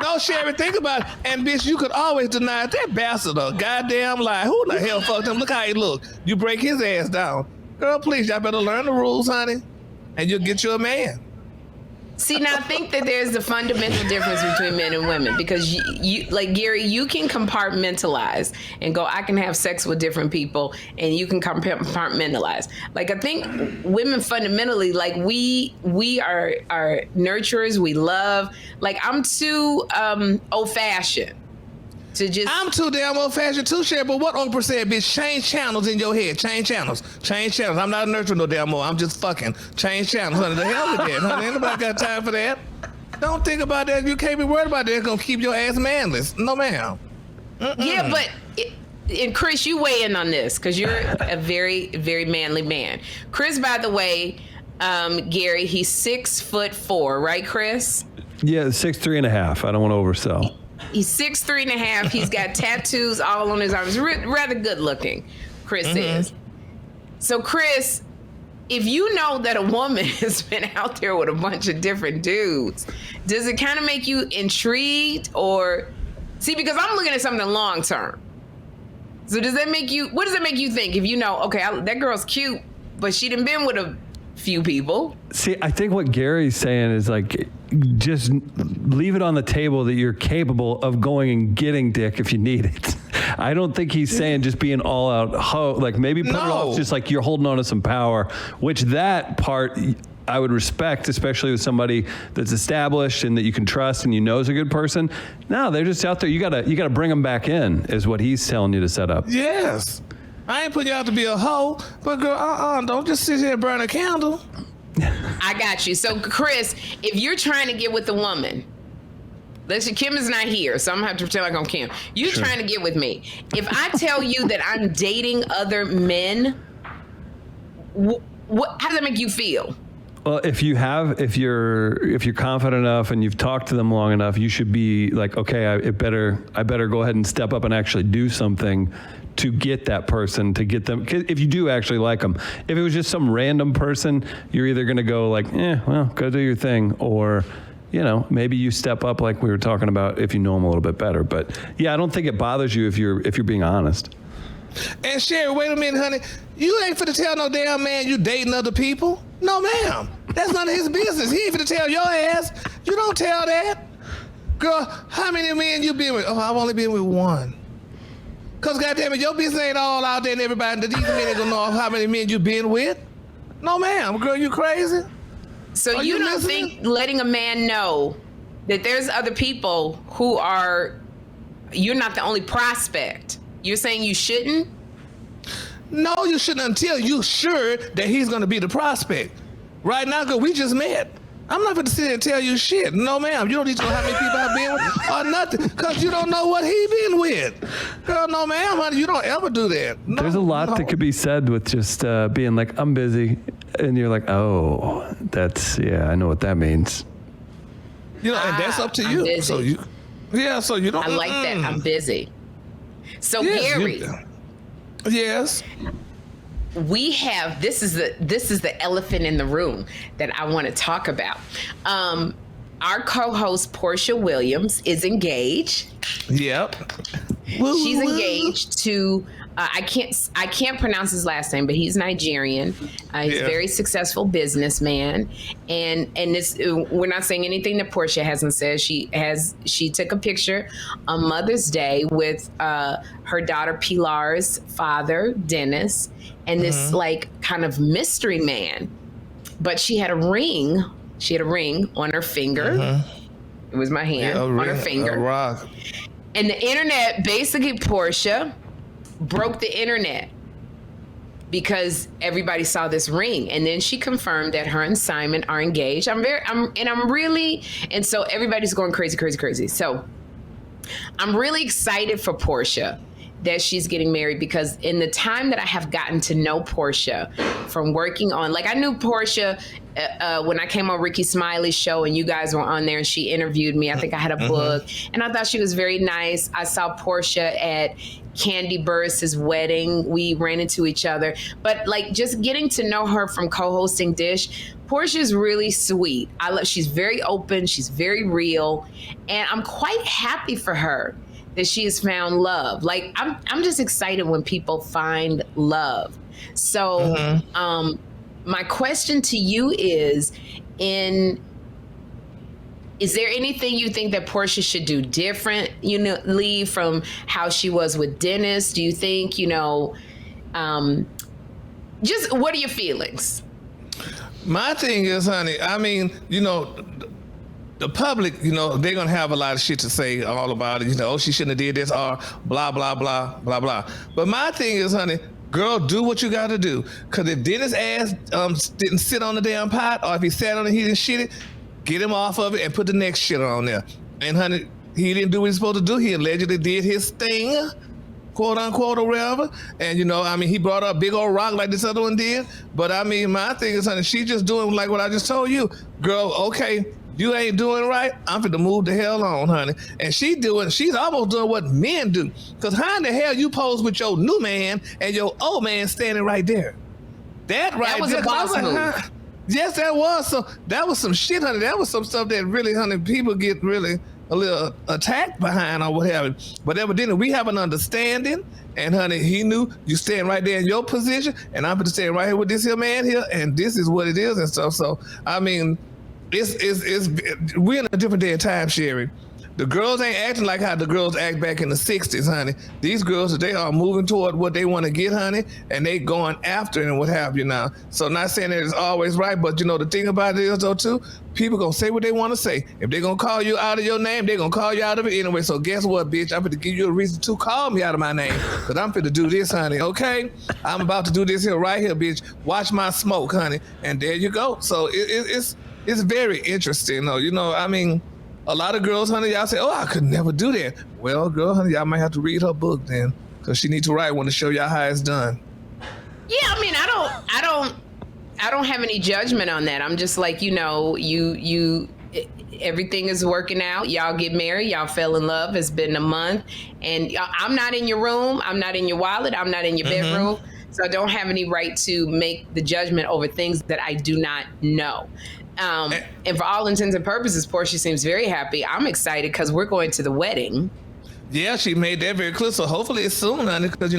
S3: no, Sherri, think about it. And bitch, you could always deny it. That bastard a goddamn lie. Who the hell fucked him? Look how he look. You break his ass down. Girl, please, y'all better learn the rules, honey. And you'll get you a man.
S1: See, now I think that there's a fundamental difference between men and women because you like Gary, you can compartmentalize and go, I can have sex with different people, and you can compartmentalize. Like, I think women fundamentally, like we are nurturers. We love. Like, I'm too old-fashioned. I'm too damn old-fashioned too, Sherri, but what Oprah said, bitch, change channels in your head. Change channels. I'm not a nurturer no damn more. I'm just fucking. Change channels, honey. The hell with that, honey. Ain't nobody got time for that. Don't think about that. You can't be worried about that. It's going to keep your ass manless. No, ma'am. Yeah, but... And Chris, you weigh in on this because you're a very, very manly man. Chris, by the way, Gary, he's 6'4", right, Chris?
S4: Yeah, 6'3.5". I don't want to oversell.
S1: He's 6'3.5". He's got tattoos all on his arms. Rather good looking, Chris is. So, Chris, if you know that a woman has been out there with a bunch of different dudes, does it kind of make you intrigued or see? Because I'm looking at something long term. So, does that make you? What does it make you think if you know? Okay, that girl's cute, but she done been with a few people.
S4: See, I think what Gary's saying is like, just leave it on the table that you're capable of going and getting dick if you need it. I don't think he's saying just being all out, like maybe put it off just like you're holding on to some power, which that part I would respect, especially with somebody that's established and that you can trust and you know is a good person. No, they're just out there. You gotta bring them back in is what he's telling you to set up.
S3: Yes. I ain't putting you out to be a hoe, but girl, don't just sit here and burn a candle.
S1: I got you. So, Chris, if you're trying to get with a woman, listen, Kym is not here, so I'm gonna have to pretend like I'm Kym. You're trying to get with me. If I tell you that I'm dating other men, how does that make you feel?
S4: Well, if you're confident enough and you've talked to them long enough, you should be like, okay, I better go ahead and step up and actually do something to get that person, to get them. If you do actually like them, if it was just some random person, you're either going to go like, well, go do your thing, or, maybe you step up like we were talking about if you know them a little bit better. But yeah, I don't think it bothers you if you're being honest.
S3: And Sherri, wait a minute, honey. You ain't finna tell no damn man you dating other people. No, ma'am. That's none of his business. He ain't finna tell your ass. You don't tell that. Girl, how many men you been with? Oh, I've only been with one. Because, goddamn it, your business ain't all out there and everybody, these men ain't gonna know how many men you been with. No, ma'am. Girl, you crazy?
S1: So you don't think letting a man know that there's other people who you're not the only prospect. You're saying you shouldn't?
S3: No, you shouldn't until you're sure that he's going to be the prospect. Right now, girl, we just met. I'm not going to sit here and tell you shit. No, ma'am. You don't need to know how many people I've been with or nothing because you don't know what he been with. Girl, no, ma'am, honey, you don't ever do that. No,
S4: there's a lot that could be said with just being like, I'm busy. And you're like, oh, I know what that means.
S3: And that's up to you.
S1: Busy.
S3: So you don't.
S1: I like that. I'm busy. So, yes, Gary.
S3: Yes.
S1: We have this is the elephant in the room that I want to talk about. Our co-host Portia Williams is engaged.
S3: Yep.
S1: She's engaged to I can't pronounce his last name, but he's Nigerian. He's a very successful businessman, and this, we're not saying anything that Portia hasn't said. She took a picture on Mother's Day with her daughter Pilar's father, Dennis, and this like kind of mystery man. But she had a ring. She had a ring on her finger. It was my hand on her finger.
S3: A rock.
S1: And the internet, basically, Portia broke the internet because everybody saw this ring, and then she confirmed that her and Simon are engaged. And so everybody's going crazy. So I'm really excited for Portia that she's getting married, because in the time that I have gotten to know Portia from working on, like, I knew Portia when I came on Ricky Smiley's show and you guys were on there and she interviewed me. I think I had a book, and I thought she was very nice. I saw Portia at Candy Burris's wedding. We ran into each other, but like just getting to know her from co-hosting Dish, Portia's really sweet. She's very open. She's very real, and I'm quite happy for her that she has found love. Like, I'm just excited when people find love. So my question to you is there anything you think that Portia should do differently from how she was with Dennis? Do you think, just what are your feelings?
S3: My thing is, honey, I mean, the public, they're going to have a lot of shit to say all about it. Oh, she shouldn't have did this, or blah, blah, blah, blah, blah. But my thing is, honey, girl, do what you got to do. Because if Dennis' ass didn't sit on the damn pot, or if he sat on it, he didn't shit it, get him off of it and put the next shit on there. And, honey, he didn't do what he's supposed to do. He allegedly did his thing, quote unquote, or whatever. And, he brought up a big old rock like this other one did. But, my thing is, honey, she's just doing like what I just told you. Girl, okay, you ain't doing right, I'm finna move the hell on, honey. And she's almost doing what men do. Because how in the hell you pose with your new man and your old man standing right there? That
S1: was a boss move.
S3: Yes, that was. So that was some shit, honey. That was some stuff that really, honey, people get really a little attacked behind or whatever. But evidently we have an understanding, and honey, he knew you stand right there in your position, and I'm gonna stand right here with this here man here, and this is what it is and stuff. So we're in a different day of time, Sherri. The girls ain't acting like how the girls act back in the 60s, honey. These girls, they are moving toward what they want to get, honey, and they going after it and what have you now. So not saying that it's always right, but the thing about it is, though, too, people going to say what they want to say. If they're going to call you out of your name, they're going to call you out of it anyway. So guess what, bitch? I'm going to give you a reason to call me out of my name, because I'm going to do this, honey, okay? I'm about to do this here, right here, bitch. Watch my smoke, honey. And there you go. So it's very interesting, though. A lot of girls, honey, y'all say, oh, I could never do that. Well, girl, honey, y'all might have to read her book then, because she needs to write one to show y'all how it's done.
S1: Yeah, I don't have any judgment on that. I'm just like, everything is working out. Y'all get married. Y'all fell in love. It's been a month. And I'm not in your room. I'm not in your wallet. I'm not in your bedroom. So I don't have any right to make the judgment over things that I do not know. And for all intents and purposes, Portia seems very happy. I'm excited because we're going to the wedding.
S3: Yeah, she made that very clear. So hopefully it's soon, honey, because,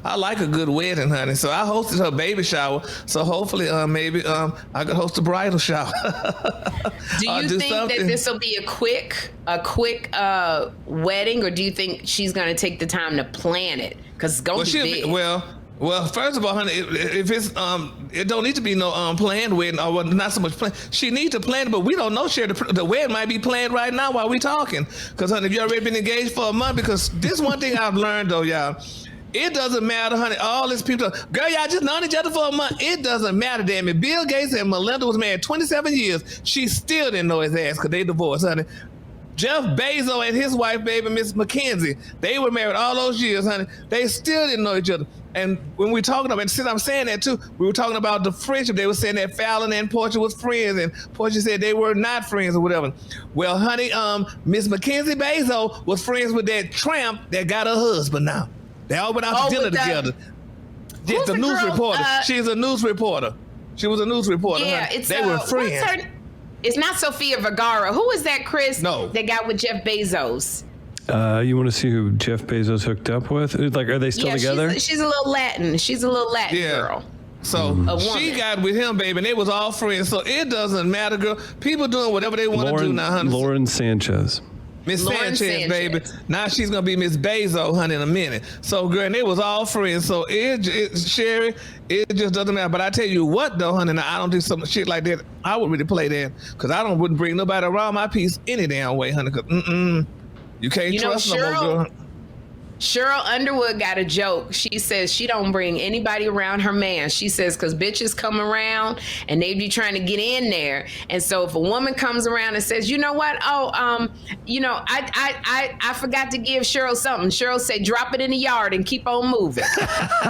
S3: I like a good wedding, honey. So I hosted her baby shower. So hopefully maybe I could host a bridal shower.
S1: Do you think that this will be a quick wedding, or do you think she's going to take the time to plan it? Because it's going to be big.
S3: Well, first of all, honey, if it's it don't need to be no planned wedding, or not so much planned. She needs to plan it, but we don't know, Sherri. The wedding might be planned right now while we talking. Because, honey, if you already been engaged for a month, because this one thing I've learned, though, y'all, it doesn't matter, honey. All these people, girl, y'all just known each other for a month. It doesn't matter, damn it. Bill Gates and Melinda was married 27 years. She still didn't know his ass because they divorced, honey. Jeff Bezos and his wife, baby, Miss McKenzie, they were married all those years, honey. They still didn't know each other. And when we talking about, and since I'm saying that too, we were talking about the friendship. They were saying that Fallon and Portia was friends, and Portia said they were not friends or whatever. Well, honey, Miss McKenzie Bezos was friends with that tramp that got her husband now. They all went out to dinner together. Yes, the news reporter. She's a news reporter. She was a news reporter.
S1: Yeah,
S3: honey. They were friends.
S1: It's not Sofia Vergara. Who is that, Chris?
S3: No.
S1: That got with Jeff Bezos.
S4: You want to see who Jeff Bezos hooked up with? Like, are they still together?
S1: She's a little Latin. She's a little Latin girl.
S3: So she got with him, baby, and they was all friends. So it doesn't matter, girl. People doing whatever they want to do now, honey.
S4: Lauren Sanchez.
S3: Miss Sanchez, baby. Now she's gonna be Miss Bezos, honey, in a minute. So, girl, and they was all friends. So Sherri, it just doesn't matter. But I tell you what, though, honey, now I don't do some shit like that. I would really play that because wouldn't bring nobody around my piece any damn way, honey. Cause you can't trust no more, girl.
S1: Cheryl Underwood got a joke. She says she don't bring anybody around her man. She says because bitches come around and they be trying to get in there. And so if a woman comes around and says, you know what? I forgot to give Cheryl something. Cheryl said, drop it in the yard and keep on moving.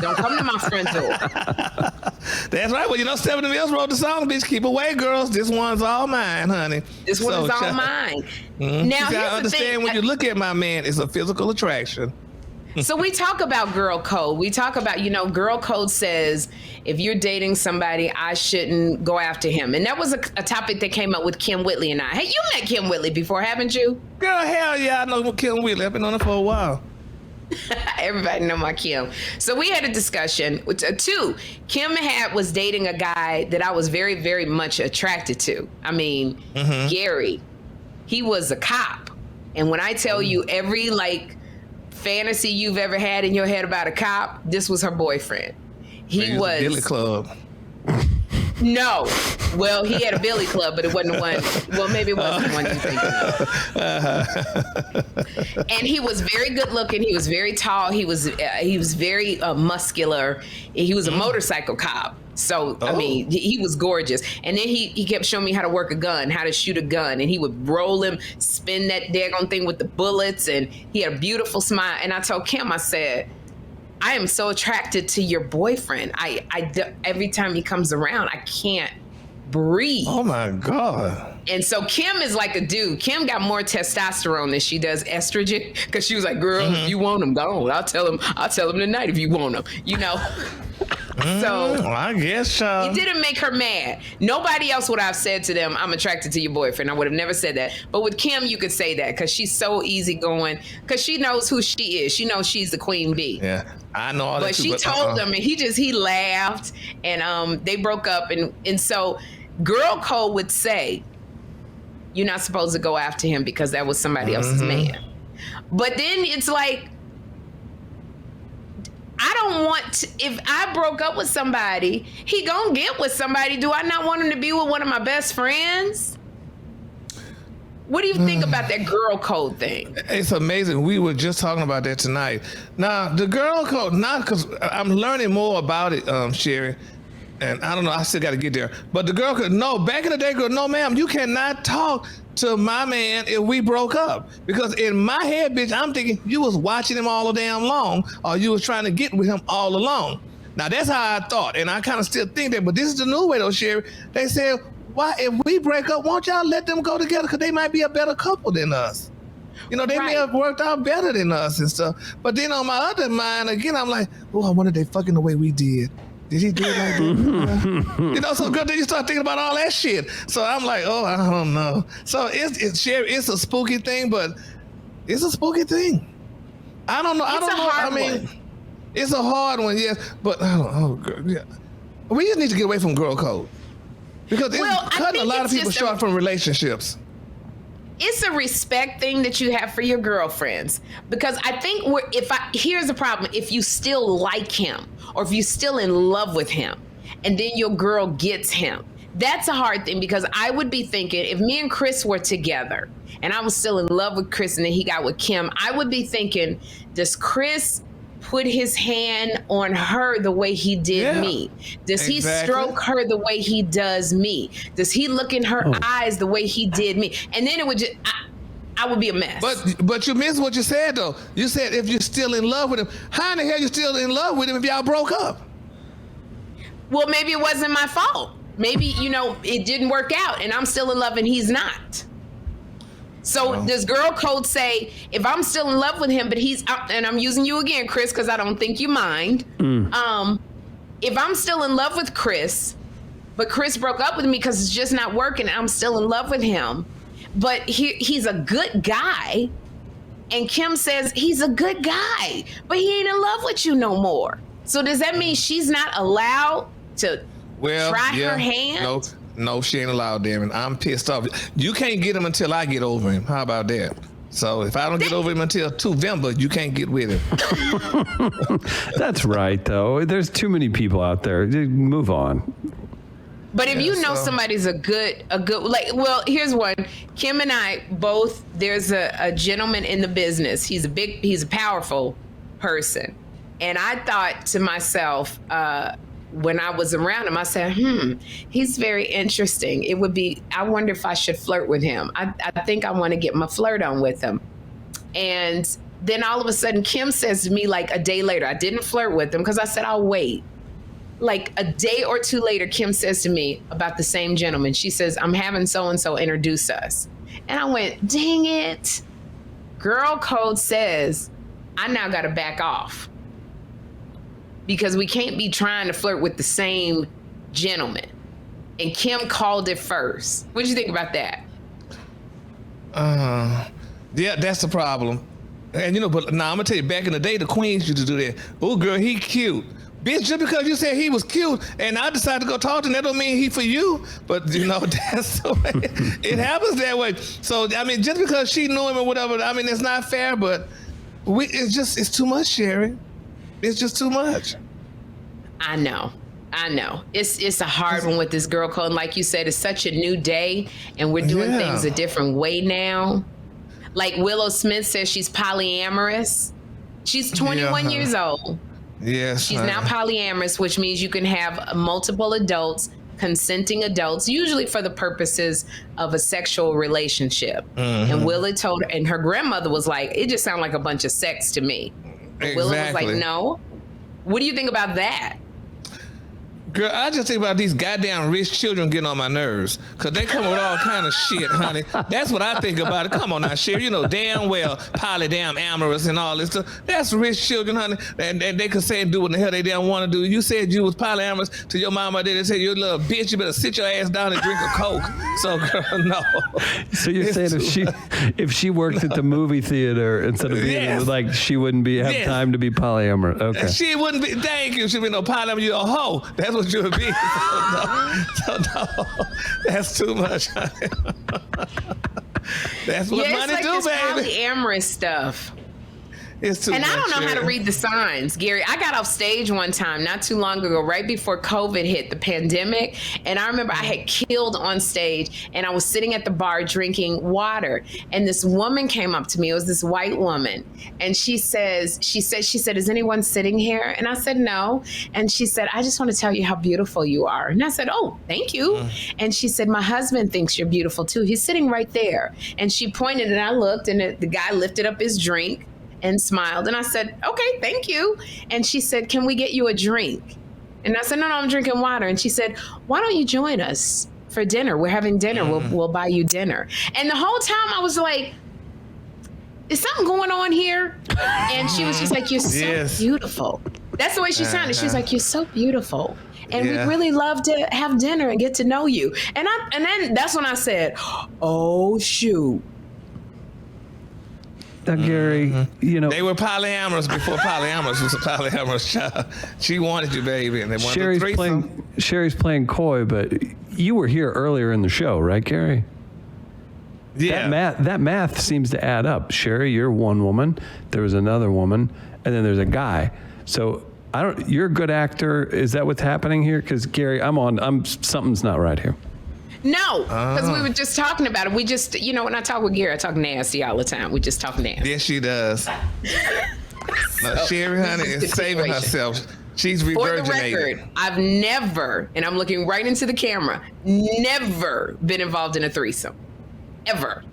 S1: Don't come to my front door.
S3: That's right. Well, Stephanie Mills wrote the song, bitch, keep away, girls. This one's all mine, honey.
S1: This one is all mine.
S3: Mm-hmm.
S1: Now,
S3: you gotta understand when you look at my man, it's a physical attraction.
S1: So we talk about girl code. We talk about, girl code says if you're dating somebody, I shouldn't go after him. And that was a topic that came up with Kym Whitley and I. Hey, you met Kym Whitley before, haven't you?
S3: Girl, hell yeah, I know Kym Whitley. I've been on it for a while.
S1: Everybody know my Kym. So we had a discussion. Kym was dating a guy that I was very, very much attracted to. I mean, Gary, he was a cop. And when I tell you every fantasy you've ever had in your head about a cop, this was her boyfriend. He was
S3: Billy Club.
S1: No. Well, he had a Billy Club, but it wasn't the one. Well, maybe it wasn't the one you think of. And he was very good looking. He was very tall. He was very muscular. He was a motorcycle cop. So, I mean, he was gorgeous. And then he kept showing me how to work a gun, how to shoot a gun. And he would roll him, spin that daggone thing with the bullets. And he had a beautiful smile. And I told Kym, I said, I am so attracted to your boyfriend. Every time he comes around, I can't breathe.
S3: Oh, my God.
S1: And so Kym is like a dude. Kym got more testosterone than she does estrogen because she was like, girl, if you want him, go on. I'll tell him tonight if you want him, So
S3: I guess so.
S1: It didn't make her mad. Nobody else would have said to them, I'm attracted to your boyfriend. I would have never said that. But with Kym, you could say that because she's so easygoing, because she knows who she is. She knows she's the queen bee.
S3: Yeah, I know all that.
S1: But she told him, and he laughed, and they broke up. And so girl code would say, you're not supposed to go after him because that was somebody else's man. But then it's like, I don't want to, if I broke up with somebody, he gonna get with somebody. Do I not want him to be with one of my best friends? What do you think about that girl code thing?
S3: It's amazing. We were just talking about that tonight. Now, the girl code, not because I'm learning more about it, Sherri, and I don't know, I still got to get there. But the girl code, no, back in the day, girl, no, ma'am, you cannot talk to my man if we broke up. Because in my head, bitch, I'm thinking you was watching him all the damn long, or you was trying to get with him all along. Now, that's how I thought, and I kind of still think that, but this is the new way, though, Sherri. They said, why, if we break up, won't y'all let them go together? Because they might be a better couple than us. They may have worked out better than us and stuff. But then on my other mind, again, I'm like, oh, I wonder if they fucking the way we did. Did he do it like that? So good, then you start thinking about all that shit. So I'm like, oh, I don't know. So Sherri, it's a spooky thing, but it's a spooky thing. I don't know. It's a hard one, yes. But I don't know, girl, yeah. We just need to get away from girl code. Because it's cutting a lot of people short from relationships.
S1: It's a respect thing that you have for your girlfriends. Because I think here's the problem. If you still like him, or if you're still in love with him, and then your girl gets him, that's a hard thing, because I would be thinking, if me and Chris were together, and I was still in love with Chris, and then he got with Kym, I would be thinking, does Chris put his hand on her the way he did me? Does he stroke her the way he does me? Does he look in her eyes the way he did me? And then it would just, I would be a mess.
S3: But you missed what you said, though. You said if you're still in love with him. How in the hell you still in love with him if y'all broke up?
S1: Well, maybe it wasn't my fault. Maybe, it didn't work out and I'm still in love and he's not. So does girl code say, if I'm still in love with him, but he's out, and I'm using you again, Chris, because I don't think you mind. If I'm still in love with Chris, but Chris broke up with me because it's just not working, I'm still in love with him, but he's a good guy, And Kym says he's a good guy, but he ain't in love with you no more. So does that mean she's not allowed to try her hand?
S3: No, she ain't allowed, damn it. I'm pissed off. You can't get him until I get over him. How about that? So if I don't get over him until November, you can't get with him.
S4: That's right, though. There's too many people out there. Move on.
S1: But if you know somebody's a good, well, here's one. Kym and I both, there's a gentleman in the business. He's a powerful person. And I thought to myself, when I was around him, I said, he's very interesting. I wonder if I should flirt with him. I think I want to get my flirt on with him. And then all of a sudden, Kym says to me like a day later, I didn't flirt with him because I said, I'll wait. Like a day or two later, Kym says to me about the same gentleman. She says, I'm having so-and-so introduce us. And I went, dang it. Girl code says, I now got to back off. Because we can't be trying to flirt with the same gentleman. And Kym called it first. What do you think about that?
S3: Yeah, that's the problem. And but now I'm gonna tell you, back in the day, the queens used to do that. Oh, girl, he cute. Bitch, just because you said he was cute and I decided to go talk to him, that don't mean he for you. But that's the way it happens that way. So I mean, just because she knew him or whatever, I mean, it's not fair. But it's too much, Sherri. It's just too much.
S1: I know. It's a hard one with this girl code. And like you said, it's such a new day and we're doing things a different way now. Like Willow Smith says she's polyamorous. She's 21 years old.
S3: Yes.
S1: She's now polyamorous, which means you can have multiple adults, consenting adults, usually for the purposes of a sexual relationship. Mm-hmm. And Willow told her, and her grandmother was like, it just sounded like a bunch of sex to me. Exactly. Willow was like, no. What do you think about that?
S3: Girl, I just think about these goddamn rich children getting on my nerves. Because they come with all kind of shit, honey. That's what I think about it. Come on now, Sherri. Damn well, amorous and all this stuff. That's rich children, honey. And they could say and do what the hell they damn want to do. You said you was polyamorous to your mama. They said, you little bitch, you better sit your ass down and drink a Coke. So, girl, no.
S4: So you're saying if she worked at the movie theater instead of being like, she wouldn't have time to be polyamorous. Okay. She wouldn't be,
S3: thank you. She'd be no polyamorous. You're a hoe. That's what you would be. So no, that's too much. That's what money
S1: like
S3: do, baby.
S1: Polyamorous stuff.
S3: It's too much,
S1: I don't know how to read the signs, Gary. I got off stage one time not too long ago, right before COVID hit, the pandemic. And I remember I had killed on stage and I was sitting at the bar drinking water. And this woman came up to me. It was this white woman. And she said, is anyone sitting here? And I said, no. And she said, I just want to tell you how beautiful you are. And I said, oh, thank you. And she said, my husband thinks you're beautiful too. He's sitting right there. And she pointed and I looked and the guy lifted up his drink and smiled. And I said, okay, thank you. And she said, can we get you a drink? And I said, no, I'm drinking water. And she said, why don't you join us for dinner? We're having dinner. We'll buy you dinner. And the whole time I was like, is something going on here? And she was just like, you're so beautiful. That's the way she sounded. She was like, you're so beautiful. And we'd really love to have dinner and get to know you. And then that's when I said, oh, shoot.
S4: Now, Gary,
S3: they were polyamorous before polyamorous was a polyamorous child. She wanted you, baby, and they wanted
S4: Sherri's playing coy, but you were here earlier in the show, right, Gary?
S3: Yeah.
S4: That math seems to add up. Sherri, you're one woman. There was another woman, and then there's a guy. So you're a good actor. Is that what's happening here? Because Gary, something's not right here.
S1: No, because we were just talking about it. We just, when I talk with Gary, I talk nasty all the time. We just talk nasty.
S3: Yes, she does. Sherri, honey, is saving herself. She's revirginated.
S1: For the record, I've never, and I'm looking right into the camera, never been involved in a threesome. Ever.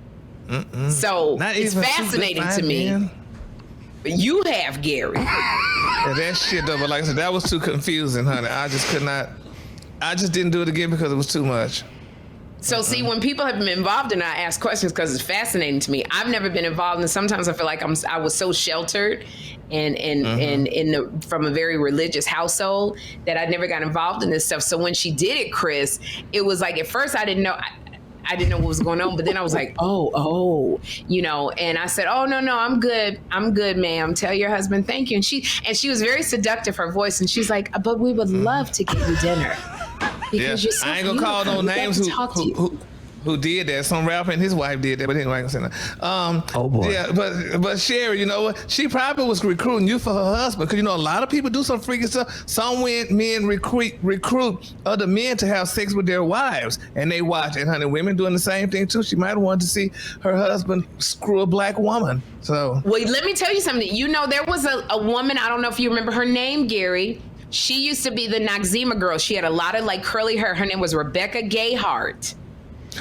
S1: So it's fascinating to me. But you have, Gary.
S3: That shit, though, but like I said, that was too confusing, honey. I just could not. I just didn't do it again because it was too much.
S1: So see, when people have been involved and I ask questions because it's fascinating to me, I've never been involved, and sometimes I feel like I was so sheltered and from a very religious household that I never got involved in this stuff. So when she did it, Chris, it was like at first I didn't know. I didn't know what was going on. But then I was like, oh, you know, and I said, oh, no, I'm good, ma'am. Tell your husband thank you. And she was very seductive, her voice. And she's like, but we would love to get you dinner. Because you're so
S3: I ain't gonna call no names who did that. Some rapper and his wife did that, but anyway, I ain't gonna say that.
S4: Oh boy.
S3: Yeah, but Sherri, you know what? She probably was recruiting you for her husband, because you know a lot of people do some freaky stuff. Some men recruit other men to have sex with their wives, and they watch. And honey, women doing the same thing too. She might have wanted to see her husband screw a black woman. So
S1: well, let me tell you something. You know, there was a woman. I don't know if you remember her name, Gary. She used to be the Noxzema girl. She had a lot of like curly hair. Her name was Rebecca Gayheart.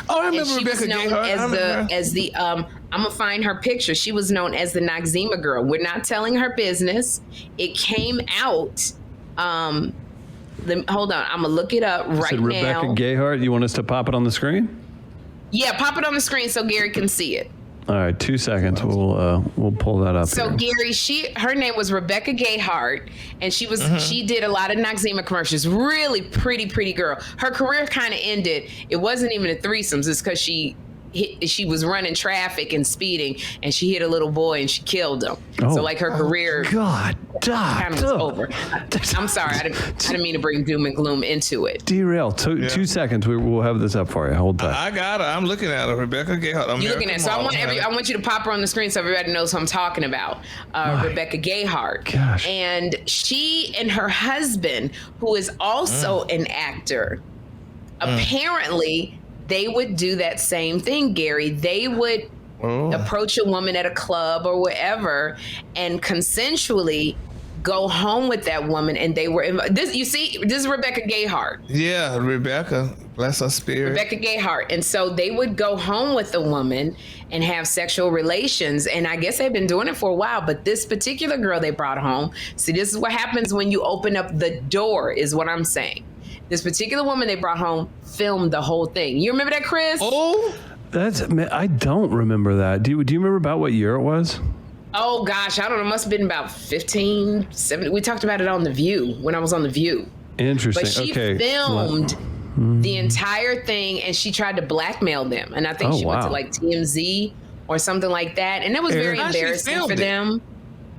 S3: Oh, I remember Rebecca Gayheart.
S1: I'm gonna find her picture. She was known as the Noxzema girl. We're not telling her business. It came out. Hold on, I'm gonna look it up right now.
S4: Rebecca Gayheart. You want us to pop it on the screen?
S1: Yeah, pop it on the screen so Gary can see it.
S4: All right, 2 seconds. We'll pull that up.
S1: So
S4: here.
S1: Gary, her name was Rebecca Gayheart, and she did a lot of Noxzema commercials. Really pretty girl. Her career kind of ended. It wasn't even a threesomes. It's because she was running traffic and speeding, and she hit a little boy and she killed him. So like her career
S4: kind of
S1: was over. I'm sorry, I didn't mean to bring doom and gloom into it.
S4: Derail. 2 seconds. We'll have this up for you. Hold tight.
S3: I got her. I'm looking at her. Rebecca Gayheart.
S1: You're looking at. So I want you to pop her on the screen so everybody knows who I'm talking about. Rebecca Gayheart.
S4: Gosh.
S1: And she and her husband, who is also an actor, apparently they would do that same thing, Gary. They would approach a woman at a club or wherever and consensually go home with that woman, and they were this is Rebecca Gayheart.
S3: Yeah, Rebecca, bless her spirit.
S1: Rebecca Gayheart. And so they would go home with the woman and have sexual relations, and I guess they've been doing it for a while, but this particular girl they brought home, see, this is what happens when you open up the door, is what I'm saying. This particular woman they brought home filmed the whole thing. You remember that, Chris?
S3: Oh,
S4: I don't remember that. Do you remember about what year it was?
S1: Oh gosh, I don't know. It must have been about 15, 17. We talked about it on The View, when I was on The View.
S4: Interesting.
S1: But she
S4: okay.
S1: filmed the entire thing, and she tried to blackmail them. And I think she went to like TMZ or something like that. And it was very embarrassing for them.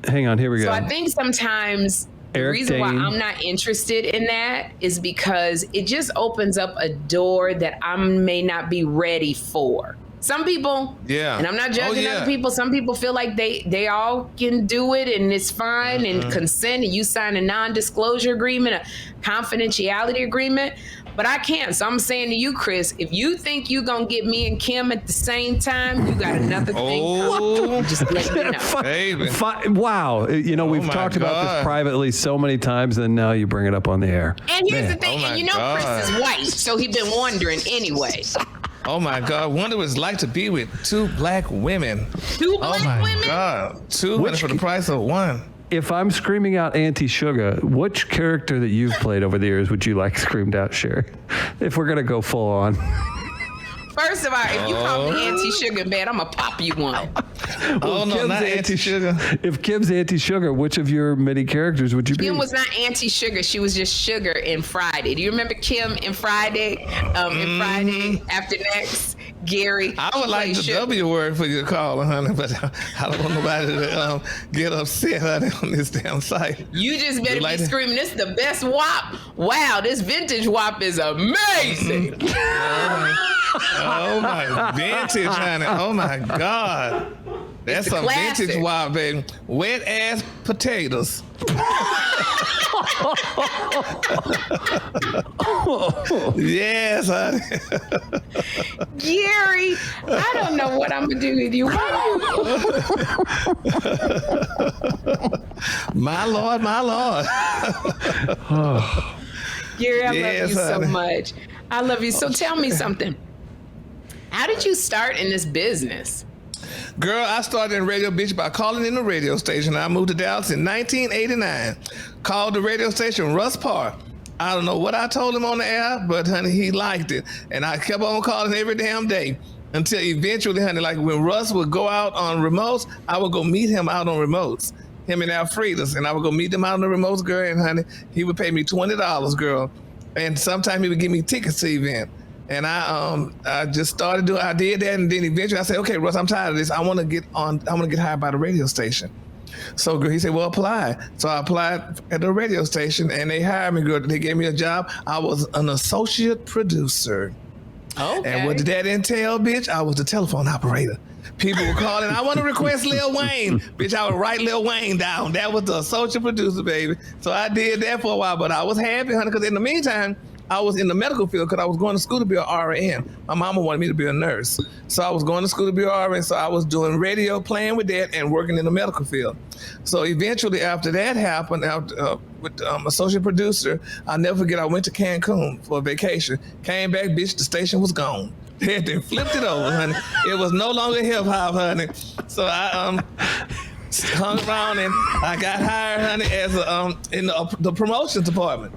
S4: Hang on, here we go.
S1: So I think sometimes the reason why I'm not interested in that is because it just opens up a door that I may not be ready for. Some people, and I'm not judging other people, some people feel like they all can do it and it's fine and consent, and you sign a non-disclosure agreement, a confidentiality agreement, but I can't. So I'm saying to you, Chris, if you think you're going to get me and Kym at the same time, you got another thing coming. Just let me know.
S4: Wow. You know, we've talked about this privately so many times, and now you bring it up on the air.
S1: And here's the thing, and you know Chris is white, so he's been wondering anyway.
S3: Oh my God! Wonder what it's like to be with two black women.
S1: Two black women?
S3: Oh my God! Two women for the price of one.
S4: If I'm screaming out Auntie Sugar, which character that you've played over the years would you like screamed out, Sherri? If we're gonna go full on.
S1: First of all, if you call me Auntie Sugar, man, I'm gonna pop you one.
S3: Well, no, not Auntie Sugar.
S4: If Kym's Auntie Sugar, which of your many characters would you be?
S1: Kym was not Auntie Sugar. She was just Sugar in Friday. Do you remember Kym in Friday? In Friday After Next, Gary.
S3: I would like the Sugar. W word for you to call her, honey, but I don't want nobody to get upset, honey, on this damn site.
S1: You just better be screaming, this is the best WAP. Wow, this vintage WAP is amazing.
S3: Oh my vintage, honey. Oh my God. That's some vintage WAP, baby. Wet ass potatoes. Yes, honey.
S1: Gary, I don't know what I'm gonna do with you.
S3: My Lord, my Lord.
S1: Gary, I love you so much. I love you. So tell me something. How did you start in this business?
S3: Girl, I started in radio, bitch, by calling in the radio station. I moved to Dallas in 1989. Called the radio station, Russ Parr. I don't know what I told him on the air, but honey, he liked it. And I kept on calling every damn day until eventually, honey, like when Russ would go out on remotes, I would go meet him out on remotes. Him and Alfreda's, and I would go meet them out on the remotes, girl, and honey, he would pay me $20, girl. And sometimes he would give me tickets to the event. And I just started doing. I did that, and then eventually I said, okay, Russ, I'm tired of this. I want to get hired by the radio station. So he said, well, apply. So I applied at the radio station, and they hired me. They gave me a job. I was an associate producer.
S1: Okay.
S3: And what did that entail, bitch? I was the telephone operator. People were calling, I want to request Lil Wayne. Bitch, I would write Lil Wayne down. That was the associate producer, baby. So I did that for a while, but I was happy, honey, because in the meantime, I was in the medical field because I was going to school to be an RN. My mama wanted me to be a nurse. So I was going to school to be an RN, so I was doing radio, playing with that, and working in the medical field. So eventually, after that happened, with associate producer, I'll never forget, I went to Cancun for a vacation. Came back, bitch, the station was gone. They flipped it over, honey. It was no longer hip hop, honey. So I hung around and I got hired, honey, as in the promotions department.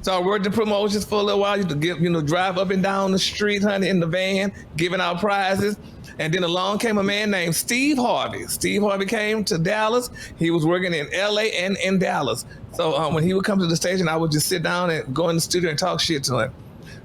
S3: So I worked in promotions for a little while. Used to drive up and down the street, honey, in the van, giving out prizes. And then along came a man named Steve Harvey. Steve Harvey came to Dallas. He was working in LA and in Dallas. So when he would come to the station, I would just sit down and go in the studio and talk shit to him.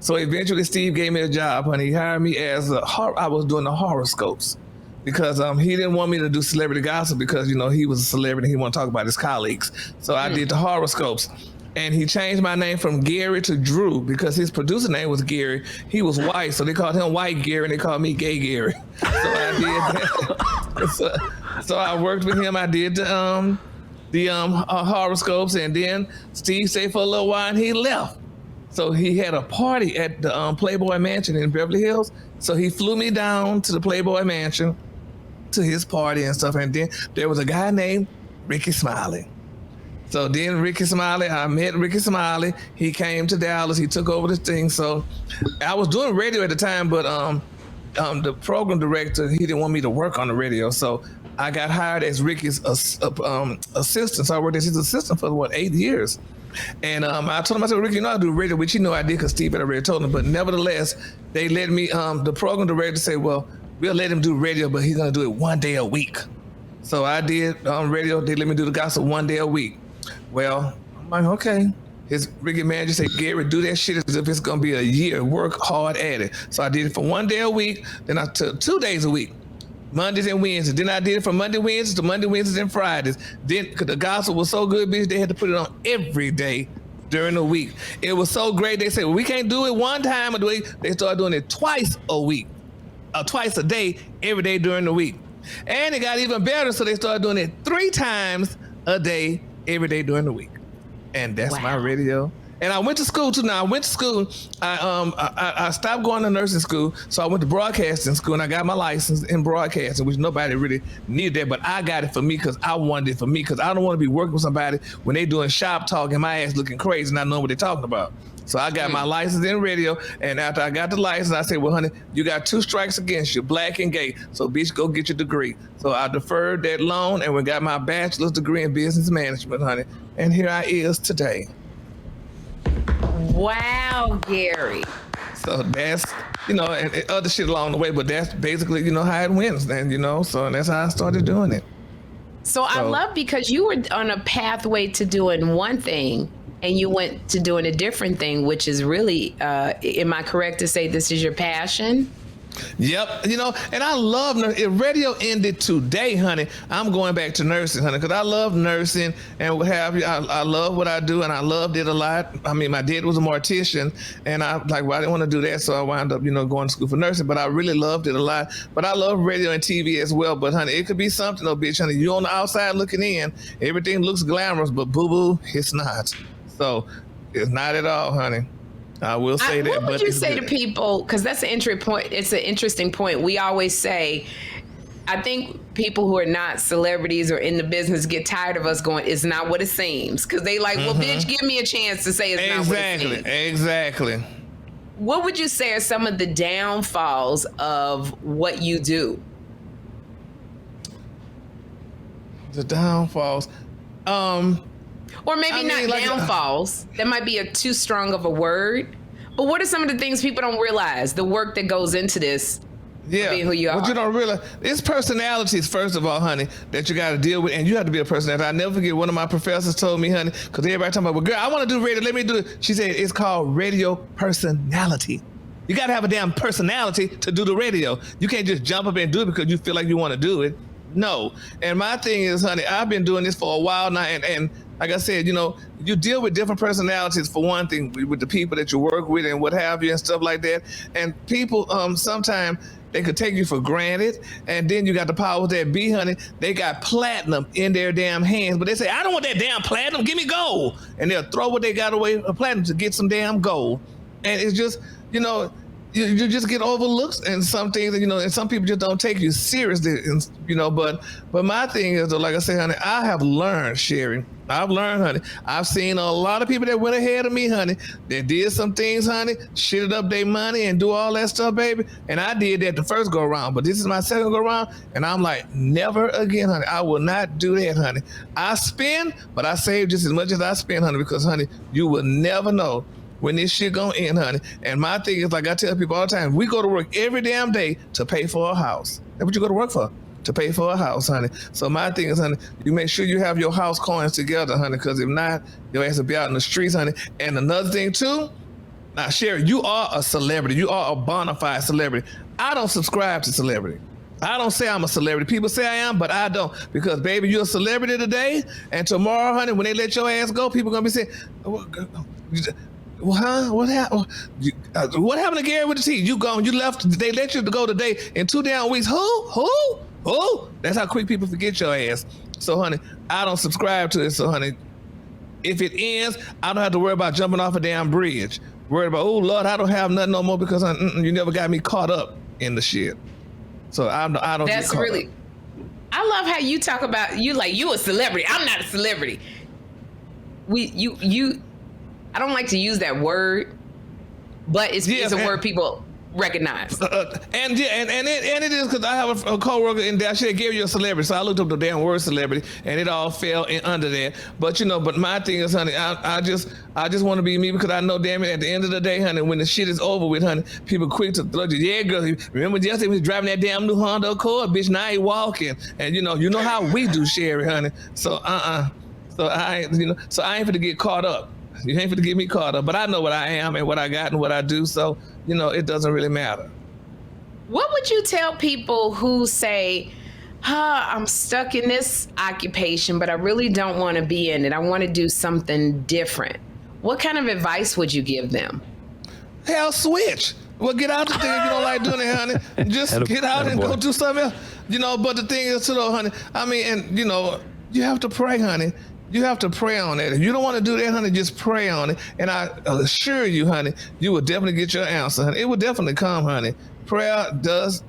S3: So eventually Steve gave me a job, honey. He hired me as I was doing the horoscopes because he didn't want me to do celebrity gossip because, he was a celebrity. He wanted to talk about his colleagues. So I did the horoscopes. And he changed my name from Gary to Drew because his producer name was Gary. He was white, so they called him White Gary, and they called me Gay Gary. So I did that. So I worked with him. I did the horoscopes, and then Steve stayed for a little while, and he left. So he had a party at the Playboy Mansion in Beverly Hills. So he flew me down to the Playboy Mansion to his party and stuff. And then there was a guy named Ricky Smiley. So then I met Ricky Smiley. He came to Dallas. He took over the thing. So I was doing radio at the time, but the program director, he didn't want me to work on the radio. So I got hired as Ricky's assistant. So I worked as his assistant for 8 years. And I told him, I said, Ricky, I do radio, which I did because Steve had already told him. But nevertheless, they let me, the program director said, well, we'll let him do radio, but he's going to do it 1 day a week. So I did radio. They let me do the gossip 1 day a week. Well, I'm like, okay. His Ricky manager said, Gary, do that shit as if it's going to be a year. Work hard at it. So I did it for 1 day a week. Then I took 2 days a week, Mondays and Wednesdays. Then I did it from Monday, Wednesdays to Monday, Wednesdays, and Fridays. Then, because the gospel was so good, bitch, they had to put it on every day during the week. It was so great. They said, well, we can't do it one time a week. They started doing it twice a week, twice a day, every day during the week. And it got even better, so they started doing it 3 times a day, every day during the week. And that's my radio. And I went to school too. Now I went to school. I stopped going to nursing school, so I went to broadcasting school, and I got my license in broadcasting, which nobody really needed that, but I got it for me because I wanted it for me because I don't want to be working with somebody when they doing shop talk and my ass looking crazy and I know what they're talking about. So I got my license in radio, and after I got the license, I said, well, honey, you got 2 strikes against you, black and gay, so bitch, go get your degree. So I deferred that loan, and we got my bachelor's degree in business management, honey, and here I is today.
S1: Wow, Gary.
S3: So that's, and other shit along the way, but that's basically, how it went. And, so that's how I started doing it.
S1: So I love because you were on a pathway to doing one thing and you went to doing a different thing, which is really, am I correct to say this is your passion?
S3: Yep, and I love nursing. If radio ended today, honey, I'm going back to nursing, honey, because I love nursing and what have you. I love what I do, and I loved it a lot. I mean, my dad was a mortician, and I didn't want to do that, so I wound up, going to school for nursing, but I really loved it a lot. But I love radio and TV as well, but, honey, it could be something, though, bitch, honey. You on the outside looking in, everything looks glamorous, but boo-boo, it's not. So it's not at all, honey. I will say that.
S1: What would you say to people? Because that's an interesting point. It's an interesting point. We always say, I think people who are not celebrities or in the business get tired of us going, it's not what it seems. Because they like, well, bitch, give me a chance to say it's not what it seems.
S3: Exactly.
S1: What would you say are some of the downfalls of what you do?
S3: The downfalls.
S1: Or maybe not downfalls. That might be too strong of a word. But what are some of the things people don't realize? The work that goes into this, being who you are.
S3: What you don't realize, it's personalities, first of all, honey, that you got to deal with. And you have to be a personality. I never forget, one of my professors told me, honey, because everybody talking about, well, girl, I want to do radio. Let me do it. She said, it's called radio personality. You got to have a damn personality to do the radio. You can't just jump up and do it because you feel like you want to do it. No. And my thing is, honey, I've been doing this for a while now, and like I said, you know, you deal with different personalities for one thing, with the people that you work with and what have you and stuff like that. And people, sometimes they could take you for granted. And then you got the powers that be, honey. They got platinum in their damn hands, but they say, I don't want that damn platinum. Give me gold. And they'll throw what they got away for platinum to get some damn gold. And it's just, you know, you just get overlooked and some things, you know, and some people just don't take you seriously, you know, but my thing is, like I say, honey, I have learned, Sherri. I've learned, honey. I've seen a lot of people that went ahead of me, honey. They did some things, honey, shitted up their money and do all that stuff, baby. And I did that the first go around, but this is my second go around, and I'm like, never again, honey. I will not do that, honey. I spend, but I save just as much as I spend, honey, because, honey, you will never know when this shit gonna end, honey. And my thing is, like I tell people all the time, we go to work every damn day to pay for a house. That's what you go to work for, to pay for a house, honey. So my thing is, honey, you make sure you have your house coins together, honey, because if not, your ass will be out in the streets, honey. And another thing too, now Sherri, you are a celebrity. You are a bona fide celebrity. I don't subscribe to celebrity. I don't say I'm a celebrity. People say I am, but I don't. Because, baby, you're a celebrity today, and tomorrow, honey, when they let your ass go, people going to be saying, well, huh? What happened? What happened to Gary with the T? You gone? You left? They let you go today in 2 damn weeks. Who? That's how quick people forget your ass. So, honey, I don't subscribe to it. So, honey, if it ends, I don't have to worry about jumping off a damn bridge. Worried about, oh Lord, I don't have nothing no more because you never got me caught up in the shit. So I don't.
S1: That's really. Up. I love how you talk about you like you a celebrity. I'm not a celebrity. I don't like to use that word, but it's a word people recognize.
S3: And it is because I have a coworker in there. I should have gave you a celebrity, so I looked up the damn word celebrity, and it all fell in under that. But you know, but my thing is, honey, I just want to be me because I know, damn it, at the end of the day, honey, when the shit is over with, honey, people quick to throw you. Yeah, girl, remember yesterday we was driving that damn new Honda Accord, bitch. Now he walking, and you know how we do, Sherri, honey. So so I ain't gonna get caught up. You ain't gonna get me caught up, but I know what I am and what I got and what I do, so, you know, it doesn't really matter.
S1: What would you tell people who say, I'm stuck in this occupation, but I really don't want to be in it. I want to do something different. What kind of advice would you give them?
S3: Hell, switch. Well, get out the thing if you don't like doing it, honey. Just get out and go do something else. You know, but the thing is, too, though, honey, I mean, and, you know, you have to pray, honey. You have to pray on it. If you don't want to do that, honey, just pray on it. And I assure you, honey, you will definitely get your answer, honey. It will definitely come, honey. Prayer can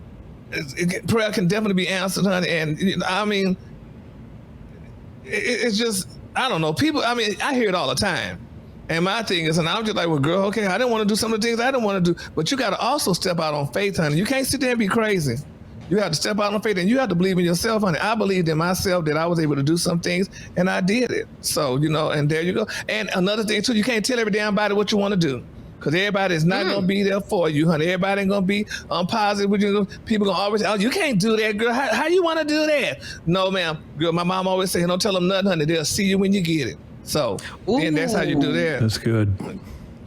S3: definitely be answered, honey. And I mean, it's just, I don't know. People, I mean, I hear it all the time. And my thing is, and I'm just like, well, girl, okay, I didn't want to do some of the things I didn't want to do. But you got to also step out on faith, honey. You can't sit there and be crazy. You have to step out on faith, and you have to believe in yourself, honey. I believed in myself that I was able to do some things, and I did it. So, you know, and there you go. And another thing, too, you can't tell every damn body what you want to do, because everybody is not going to be there for you, honey. Everybody ain't going to be positive with you. People going to always say, oh, you can't do that, girl. How you want to do that? No, ma'am. Girl, my mom always say, don't tell them nothing, honey. They'll see you when you get it. So, and that's how you do that.
S4: That's good.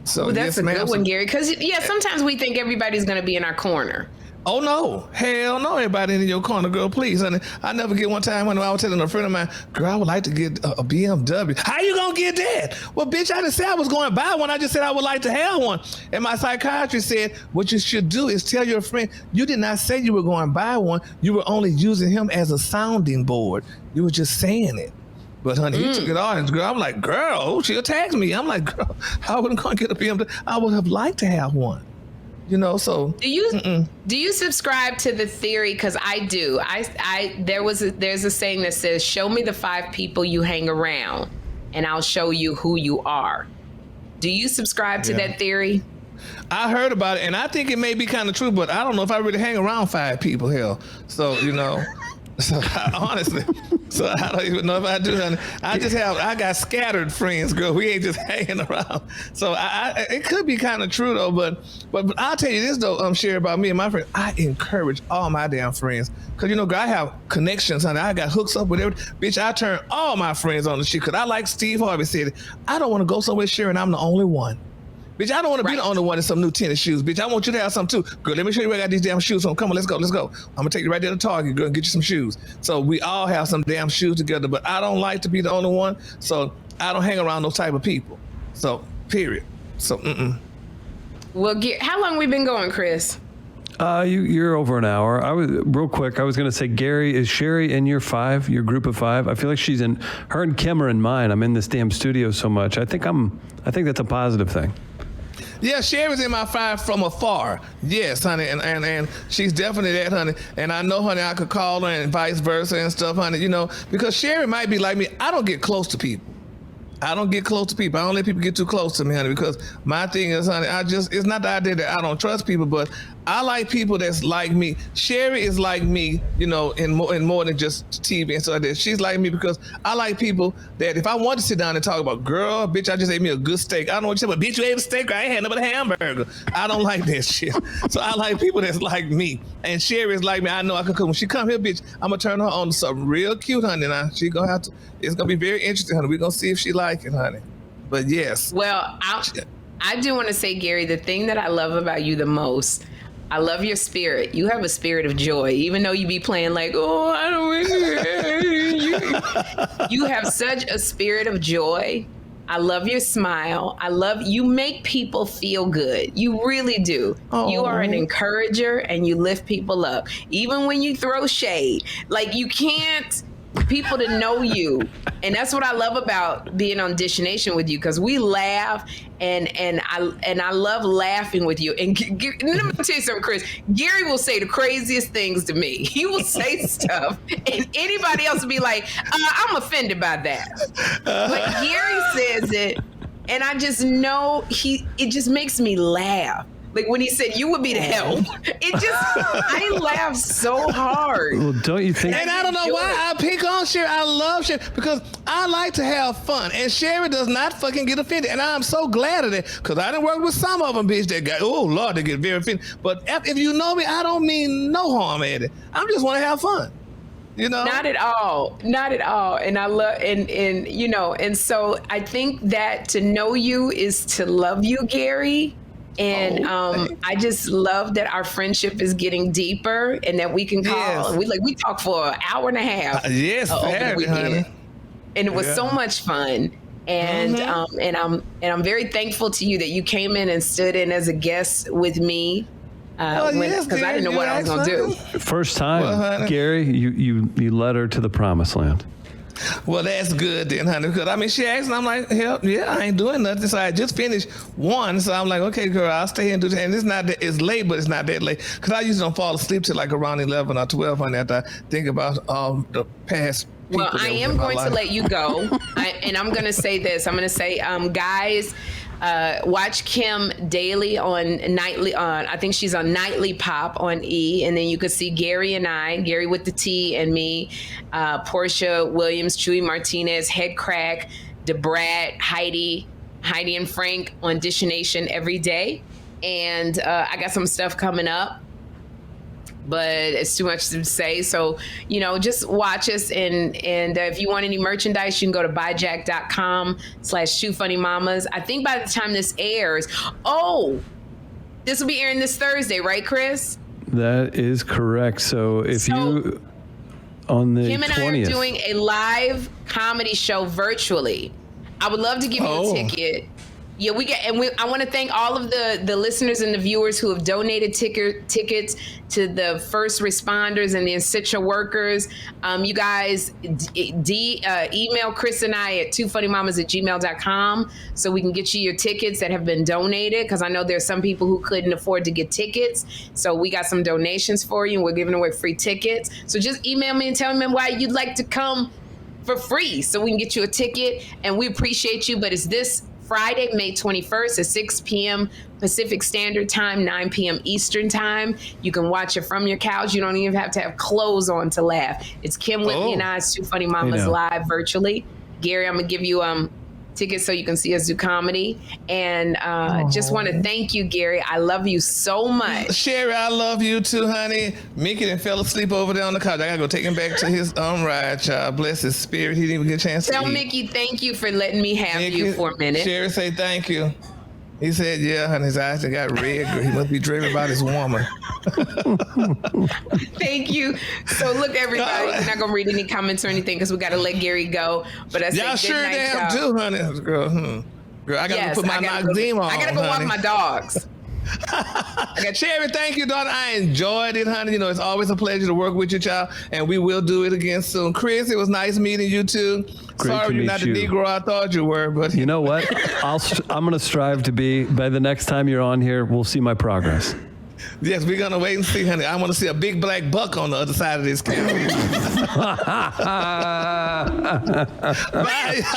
S3: So,
S1: that's a good one, Gary, because, sometimes we think everybody's going to be in our corner.
S3: Oh, no. Hell no, everybody in your corner, girl, please, honey. I never get one time when I was telling a friend of mine, girl, I would like to get a BMW. How you going to get that? Well, bitch, I didn't say I was going to buy one. I just said I would like to have one. And my psychiatrist said, what you should do is tell your friend, you did not say you were going to buy one. You were only using him as a sounding board. You were just saying it. But, honey, he took it all. And, girl, I'm like, girl, she attacked me. I'm like, girl, how would I going to get a BMW? I would have liked to have one. You know, so
S1: do you subscribe to the theory? Because I do. There's a saying that says, show me the 5 people you hang around and I'll show you who you are. Do you subscribe to that theory?
S3: I heard about it, and I think it may be kind of true, but I don't know if I really hang around 5 people, hell. So, you know, honestly, so I don't even know if I do. I got scattered friends, girl. We ain't just hanging around. So it could be kind of true though. But I'll tell you this though, Sherri, about me and my friends. I encourage all my damn friends, cause you know, girl, I have connections, honey. I got hooks up with everything. Bitch, I turn all my friends on the shit, cause I like Steve Harvey said it. I don't want to go somewhere, Sherri, and I'm the only one. Bitch, I don't want to be the only one in some new tennis shoes. Bitch, I want you to have some too. Girl, let me show you where I got these damn shoes from. Come on, let's go. I'm going to take you right there to Target, girl, and get you some shoes. So we all have some damn shoes together, but I don't like to be the only one. So I don't hang around those type of people. So, period. So,
S1: Well, how long we been going, Chris?
S4: You're over an hour. I was going to say, Gary, is Sherri in your group of 5? I feel like she's in, her and Kym are in mine. I'm in this damn studio so much. I think that's a positive thing.
S3: Yeah, Sherri's in my 5 from afar. Yes, honey, and she's definitely that, honey. And I know, honey, I could call her and vice versa and stuff, honey, you know, because Sherri might be like me. I don't get close to people. I don't let people get too close to me, honey, because my thing is, honey, it's not the idea that I don't trust people, but I like people that's like me. Sherri is like me, you know, in more than just TV and stuff like that. She's like me because I like people that if I want to sit down and talk about, girl, bitch, I just ate me a good steak. I don't know what you say, but bitch, you ate a steak, I ain't had no but a hamburger. I don't like that shit. So I like people that's like me. And Sherri is like me. I know I can come. When she come here, bitch, I'm going to turn her on to something real cute, honey. Now, she going to have to, it's going to be very interesting, honey. We're going to see if she like it, honey. But yes.
S1: Well, I do want to say, Gary, the thing that I love about you the most, I love your spirit. You have a spirit of joy, even though you be playing like, oh, I don't. You have such a spirit of joy. I love your smile. You make people feel good. You really do. Oh. You are an encourager and you lift people up. Even when you throw shade, like you can't, people to know you. And that's what I love about being on Dish Nation with you, because we laugh and I love laughing with you. And let me tell you something, Chris. Gary will say the craziest things to me. He will say stuff and anybody else will be like, I'm offended by that. But Gary says it and I just know it just makes me laugh. Like when he said you would be the help, I laughed so hard.
S4: Well, don't you think?
S3: And I don't know why I pick on Sherri. I love Sherri because I like to have fun, and Sherri does not fucking get offended, and I'm so glad of that because I done worked with some of them, bitch. That got Lord, they get very offended. But if you know me, I don't mean no harm at it. I just want to have fun. You know? Not at all. And I love, and you know, and so I think that to know you is to love you, Gary. And I just love that our friendship is getting deeper and that we can call. Yes. We talked for an hour and a half. Yes, over the weekend. And it was so much fun. And and I'm very thankful to you that you came in and stood in as a guest with me. Because I didn't know what I was gonna do.
S4: First time, Gary, you led her to the promised land.
S3: Well, that's good then, honey. Because I mean, she asked, and I'm like, hell, yeah, I ain't doing nothing. So I just finished one. So I'm like, okay, girl, I'll stay here and do this. And it's late, but it's not that late. Because I usually don't fall asleep till like around 11 or 12, honey, after I think about the past. Well, I am going to let you go. And I'm going to say this. I'm going to say, guys, watch Kym daily I think she's on Nightly Pop on E, and then you can see Gary and I, Gary with the T and me, Portia Williams, Chewy Martinez, Head Crack, DeBrat, Heidi and Frank on Dish Nation every day. And I got some stuff coming up, but it's too much to say. So, you know, just watch us. And if you want any merchandise, you can go to buyjack.com/shoefunnymamas. I think by the time this airs, this will be airing this Thursday, right, Chris?
S4: That is correct. So you, on the
S1: Kym and
S4: 20th.
S1: I are doing a live comedy show virtually. I would love to give you a ticket. Yeah, I want to thank all of the listeners and the viewers who have donated tickets to the first responders and the essential workers. You guys email Chris and I at twofunnymamas@gmail.com so we can get you your tickets that have been donated, because I know there's some people who couldn't afford to get tickets. So we got some donations for you and we're giving away free tickets. So just email me and tell me why you'd like to come for free so we can get you a ticket, and we appreciate you. But it's this Friday, May 21st at 6 p.m. Pacific Standard Time, 9 p.m. Eastern Time. You can watch it from your couch. You don't even have to have clothes on to laugh. It's Kym Whitley and I's Two Funny Mamas live virtually. Gary, I'm going to give you tickets so you can see us do comedy. And just want to thank you, Gary. I love you so much. Sherri, I love you too, honey. Mickey done fell asleep over there on the couch. I gotta go take him back to his ride, child. Bless his spirit. He didn't even get a chance to eat. Tell Mickey thank you for letting me have you for a minute. Sherri, say thank you.
S3: He said, yeah, honey, his eyes got red. He must be dreaming about his woman.
S1: Thank you. So look, everybody, we're not gonna read any comments or anything because we gotta let Gary go. But I
S3: y'all
S1: say
S3: sure
S1: good night,
S3: damn
S1: y'all.
S3: do, honey. Girl, I gotta put my Noxzema on.
S1: I gotta go walk my dogs.
S3: Sherri, thank you, daughter. I enjoyed it, honey. You know, it's always a pleasure to work with you, child, and we will do it again soon. Chris, it was nice meeting you too. Sorry you're not the Negro I thought you were, but
S4: you know what? I'm going to strive to be. By the next time you're on here, we'll see my progress.
S3: Yes, we're gonna wait and see, honey. I want to see a big black buck on the other side of this camera.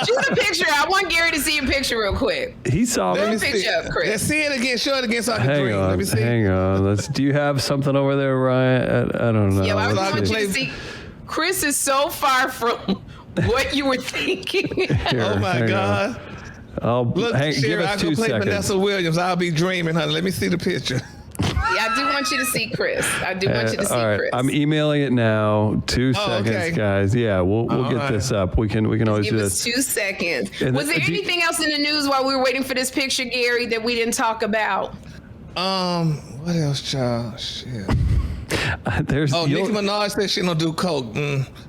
S1: Shoot a picture. I want Gary to see your picture real quick.
S4: He saw me.
S1: Shoot a picture up, Chris.
S3: Let's see it again. Show it again so I can dream. Let me see.
S4: Hang on. Do you have something over there, Ryan? I don't know.
S1: Yeah, I want you to see. Chris is so far from what you were thinking.
S4: Here,
S3: oh my God. Look, Sherri, I'll go play Vanessa Williams. I'll be dreaming, honey. Let me see the picture.
S1: Yeah, I do want you to see Chris. I do want you to see Chris.
S4: I'm emailing it now. 2 seconds,
S3: okay.
S4: guys. Yeah, we'll get this up. We can always
S1: Give
S4: do
S1: us
S4: this.
S1: 2 seconds. Was there anything else in the news while we were waiting for this picture, Gary, that we didn't talk about?
S3: What else, child? Shit. Nicki Minaj said she don't do coke.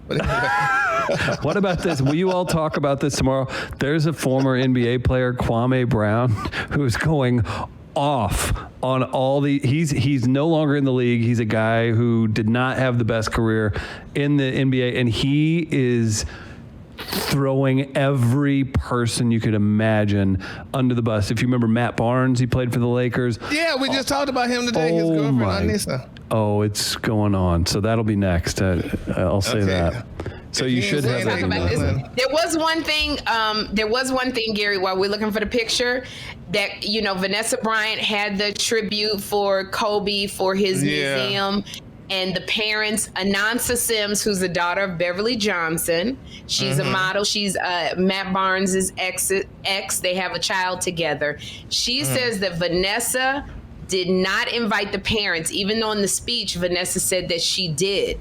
S3: But anyway.
S4: What about this? Will you all talk about this tomorrow? There's a former NBA player, Kwame Brown, who's going off on all the he's no longer in the league. He's a guy who did not have the best career in the NBA, and he is throwing every person you could imagine under the bus. If you remember Matt Barnes, he played for the Lakers.
S3: Yeah, we just talked about him today. His girlfriend Anissa.
S4: Oh, it's going on. So that'll be next. I'll say that. So you should have
S1: talk about this. There was one thing, Gary, while we're looking for the picture, that, Vanessa Bryant had the tribute for Kobe for his museum. And the parents, Anansa Sims, who's the daughter of Beverly Johnson. She's a model. She's Matt Barnes' ex. They have a child together. She says that Vanessa did not invite the parents, even though in the speech, Vanessa said that she did.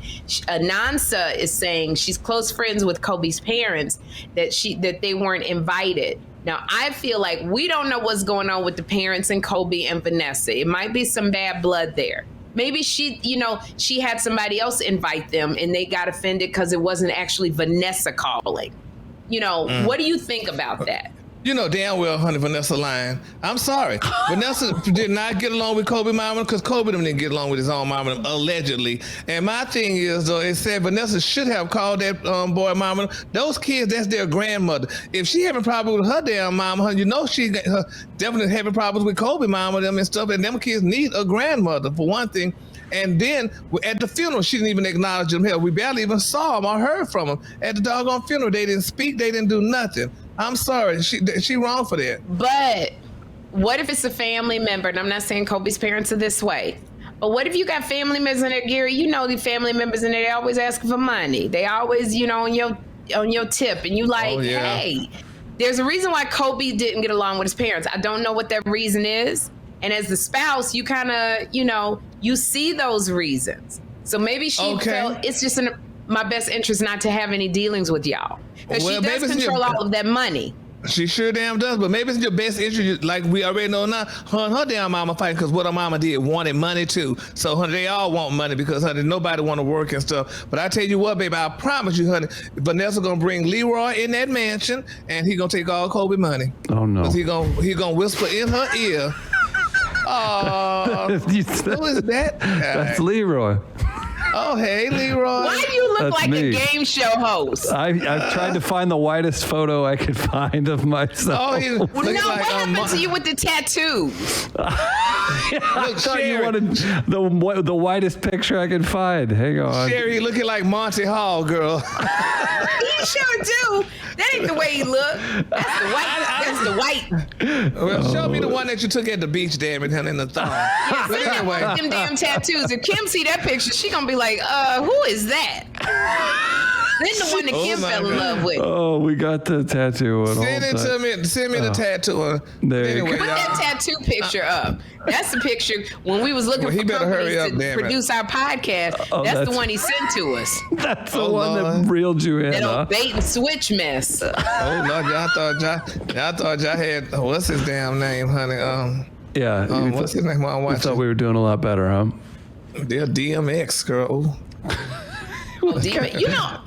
S1: Anansa is saying she's close friends with Kobe's parents, that they weren't invited. Now, I feel like we don't know what's going on with the parents and Kobe and Vanessa. It might be some bad blood there. Maybe she had somebody else invite them and they got offended because it wasn't actually Vanessa calling. What do you think about that?
S3: You know damn well, honey, Vanessa lying. I'm sorry. Vanessa did not get along with Kobe mama because Kobe didn't get along with his own mama, allegedly. And my thing is, though, it said Vanessa should have called that boy mama. Those kids, that's their grandmother. If she having problems with her damn mama, she definitely having problems with Kobe mama them and stuff. And them kids need a grandmother, for one thing. And then at the funeral, she didn't even acknowledge them. Hell, we barely even saw them or heard from them. At the doggone funeral, they didn't speak. They didn't do nothing. I'm sorry. She wrong for that.
S1: But what if it's a family member? And I'm not saying Kobe's parents are this way. But what if you got family members in there, Gary? The family members in there, they always asking for money. They always, on your tip. And you like, hey, there's a reason why Kobe didn't get along with his parents. I don't know what that reason is. And as the spouse, you kind of, you see those reasons. So maybe she felt it's just in my best interest not to have any dealings with y'all. Because she does control all of that money.
S3: She sure damn does, but maybe it's in your best interest, like we already know now, her damn mama fighting because what her mama did wanted money too. So, honey, they all want money because, honey, nobody want to work and stuff. But I tell you what, baby, I promise you, honey, Vanessa going to bring Leroy in that mansion and he going to take all Kobe money.
S4: Oh, no.
S3: Because he gonna whisper in her ear. Oh, who is that?
S4: That's Leroy.
S3: Oh, hey, Leroy.
S1: Why do you look
S4: That's
S1: like
S4: me.
S1: a game show host?
S4: I've tried to find the whitest photo I could find of myself.
S3: Oh, you look
S1: Well, no,
S3: like
S1: what happened to you with the tattoos?
S4: I thought you wanted the whitest picture I could find. Hang on.
S3: Sherri, you looking like Monty Hall, girl.
S1: He sure do. That ain't the way he look. That's the white. That's the white.
S3: Well, show me the one that you took at the beach, damn it, honey, in the thong. But anyway.
S1: Them damn tattoos. If Kym see that picture, she gonna be like, who is that? the one that Kym
S3: my
S1: fell in love with.
S4: Oh, we got the tattoo one.
S3: Send it to me. Send me the tattoo.
S4: There you
S3: Anyway,
S4: go.
S1: Put that tattoo picture up. That's the picture when we was looking
S3: Well, he
S1: for
S3: better
S1: companies
S3: hurry up,
S1: to
S3: damn it.
S1: produce our podcast. That's the one he sent to us.
S4: That's the
S3: Oh,
S4: one
S3: Lord.
S4: that reeled you in,
S1: That
S4: huh?
S1: old bait and switch mess.
S3: Oh Lord, y'all thought y'all had what's his damn name, honey?
S4: Yeah. we
S3: What's
S4: th-
S3: his name? I'm
S4: we thought
S3: watching.
S4: we were doing a lot better, huh?
S3: They're DMX, girl.
S1: DMX. You know,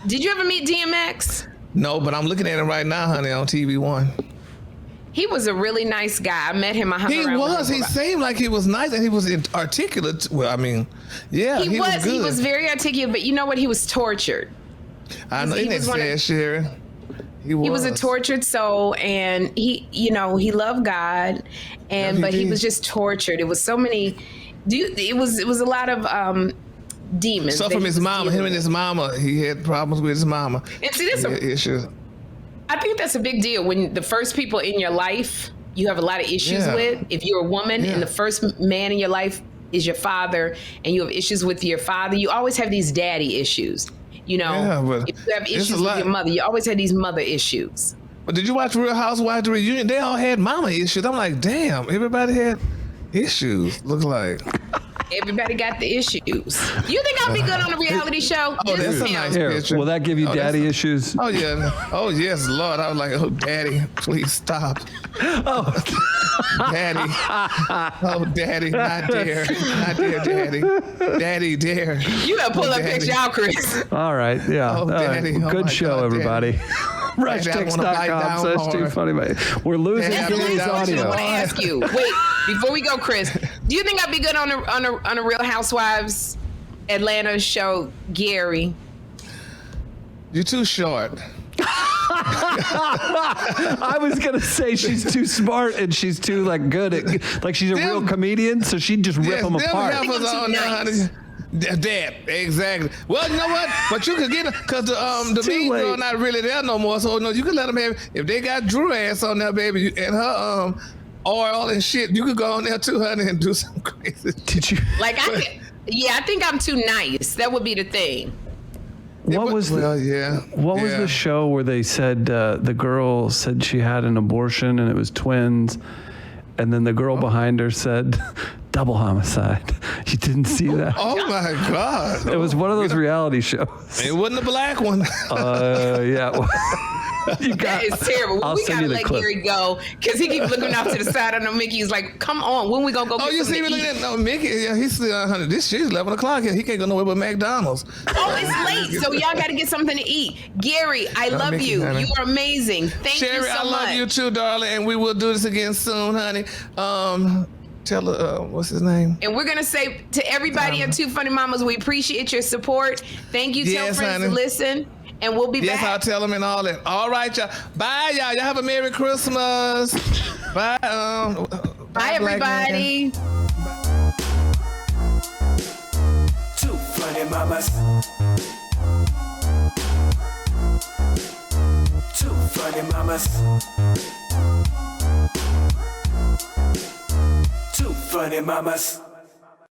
S1: did you ever meet DMX?
S3: No, but I'm looking at him right now, honey, on TV One.
S1: He was a really nice guy. I met him. I hung
S3: He
S1: around with
S3: was.
S1: him
S3: He
S1: for about-
S3: seemed like he was nice and he was articulate. Well, I mean, yeah,
S1: He was.
S3: good.
S1: He was very articulate, but you know what? He was tortured.
S3: I know.
S1: he
S3: Isn't that
S1: was one of-
S3: sad, Sherri? He
S1: He was a tortured soul, and he loved God, and
S3: Yeah,
S1: but he
S3: did.
S1: was just tortured. It was so many. It was a lot of demons.
S3: So
S1: that
S3: from
S1: he
S3: his
S1: was
S3: mama,
S1: dealing
S3: him and
S1: with.
S3: his mama, he had problems with his mama.
S1: And see, that's
S3: He had issues.
S1: I think that's a big deal when the first people in your life you have a lot of issues
S3: Yeah.
S1: with. If you're a woman
S3: Yeah.
S1: and the first man in your life is your father, and you have issues with your father, you always have these daddy issues. You know,
S3: Yeah, but
S1: if you have
S3: it's a
S1: issues with
S3: lot.
S1: your mother, you always have these mother issues.
S3: But did you watch Real Housewives reunion? They all had mama issues. I'm like, damn, everybody had issues. Look like.
S1: Everybody got the issues. You think I'll be good on a reality show?
S3: Oh, that's a
S1: him.
S3: nice
S4: Here,
S3: picture.
S4: will that give you
S3: Oh,
S4: daddy
S3: that's-
S4: issues?
S3: Oh yeah. Oh yes, Lord. I was like, oh daddy, please stop.
S4: Oh,
S3: Daddy. Oh daddy, not dare. Not dare, daddy. Daddy dare.
S1: You better pull
S3: Oh,
S1: that
S3: daddy.
S1: picture out, Chris.
S4: all right. Yeah.
S3: Oh,
S4: All right.
S3: daddy. Oh,
S4: Good
S3: my
S4: show,
S3: God,
S4: everybody.
S3: Daddy, I wanna bite
S4: Rushtix.com.
S3: down
S4: That's too
S3: hard.
S4: funny. Mate. We're losing
S3: Daddy, I
S4: Gary's
S3: bite down
S1: I
S4: audio.
S1: want to ask you. Wait, before we go, Chris, do you think I'd be good on a Real Housewives Atlanta show, Gary?
S3: You're too short.
S4: I was gonna say she's too smart and she's too like good at like she's a real comedian, so she'd just rip them apart.
S3: Half us
S1: I'm
S3: on
S1: too
S3: there,
S1: nice.
S3: honey. That exactly. Well, you know what? But you could get it because the
S4: too
S3: mean girl
S4: late.
S3: not really there no more. So no, you can let them have. If they got Drew ass on there, baby, and her oil and shit, you could go on there too, honey, and do some crazy.
S4: Did you?
S1: Like I think I'm too nice. That would be the thing.
S4: What was the?
S3: Well, yeah.
S4: What was
S3: yeah.
S4: the show where they said the girl said she had an abortion and it was twins, and then the girl behind her said double homicide? You didn't see that?
S3: Oh my God!
S4: It was one of those reality shows.
S3: It wasn't a black one.
S4: Yeah. You got,
S1: That is terrible.
S4: I'll
S1: We
S4: send
S1: gotta
S4: you the
S1: let
S4: clip.
S1: Gary go because he keeps looking off to the side. I know Mickey's like, "Come on, when we gonna go?"
S3: Oh,
S1: get
S3: you
S1: something
S3: see me
S1: to
S3: looking
S1: eat?"
S3: at no Mickey? Yeah, he's still honey. This shit's 11 o'clock here. He can't go nowhere but McDonald's.
S1: Oh, it's late, so y'all got to get something to eat. Gary, I love
S3: Mickey,
S1: you.
S3: honey.
S1: You are amazing. Thank
S3: Sherri,
S1: you so
S3: I love
S1: much.
S3: you too, darling, and we will do this again soon, honey. Tell her what's his name?
S1: And we're gonna say to everybody at Two Funny Mamas, we appreciate your support. Thank you. Tell
S3: Yes,
S1: friends
S3: honey.
S1: to listen, and we'll be
S3: Yes, I'll
S1: back.
S3: tell him and all that. All right, y'all. Bye, y'all. Y'all have a Merry Christmas. Bye.
S1: Bye,
S3: Black man.
S1: everybody.
S6: Two funny mamas. Two funny mamas. Two funny mamas.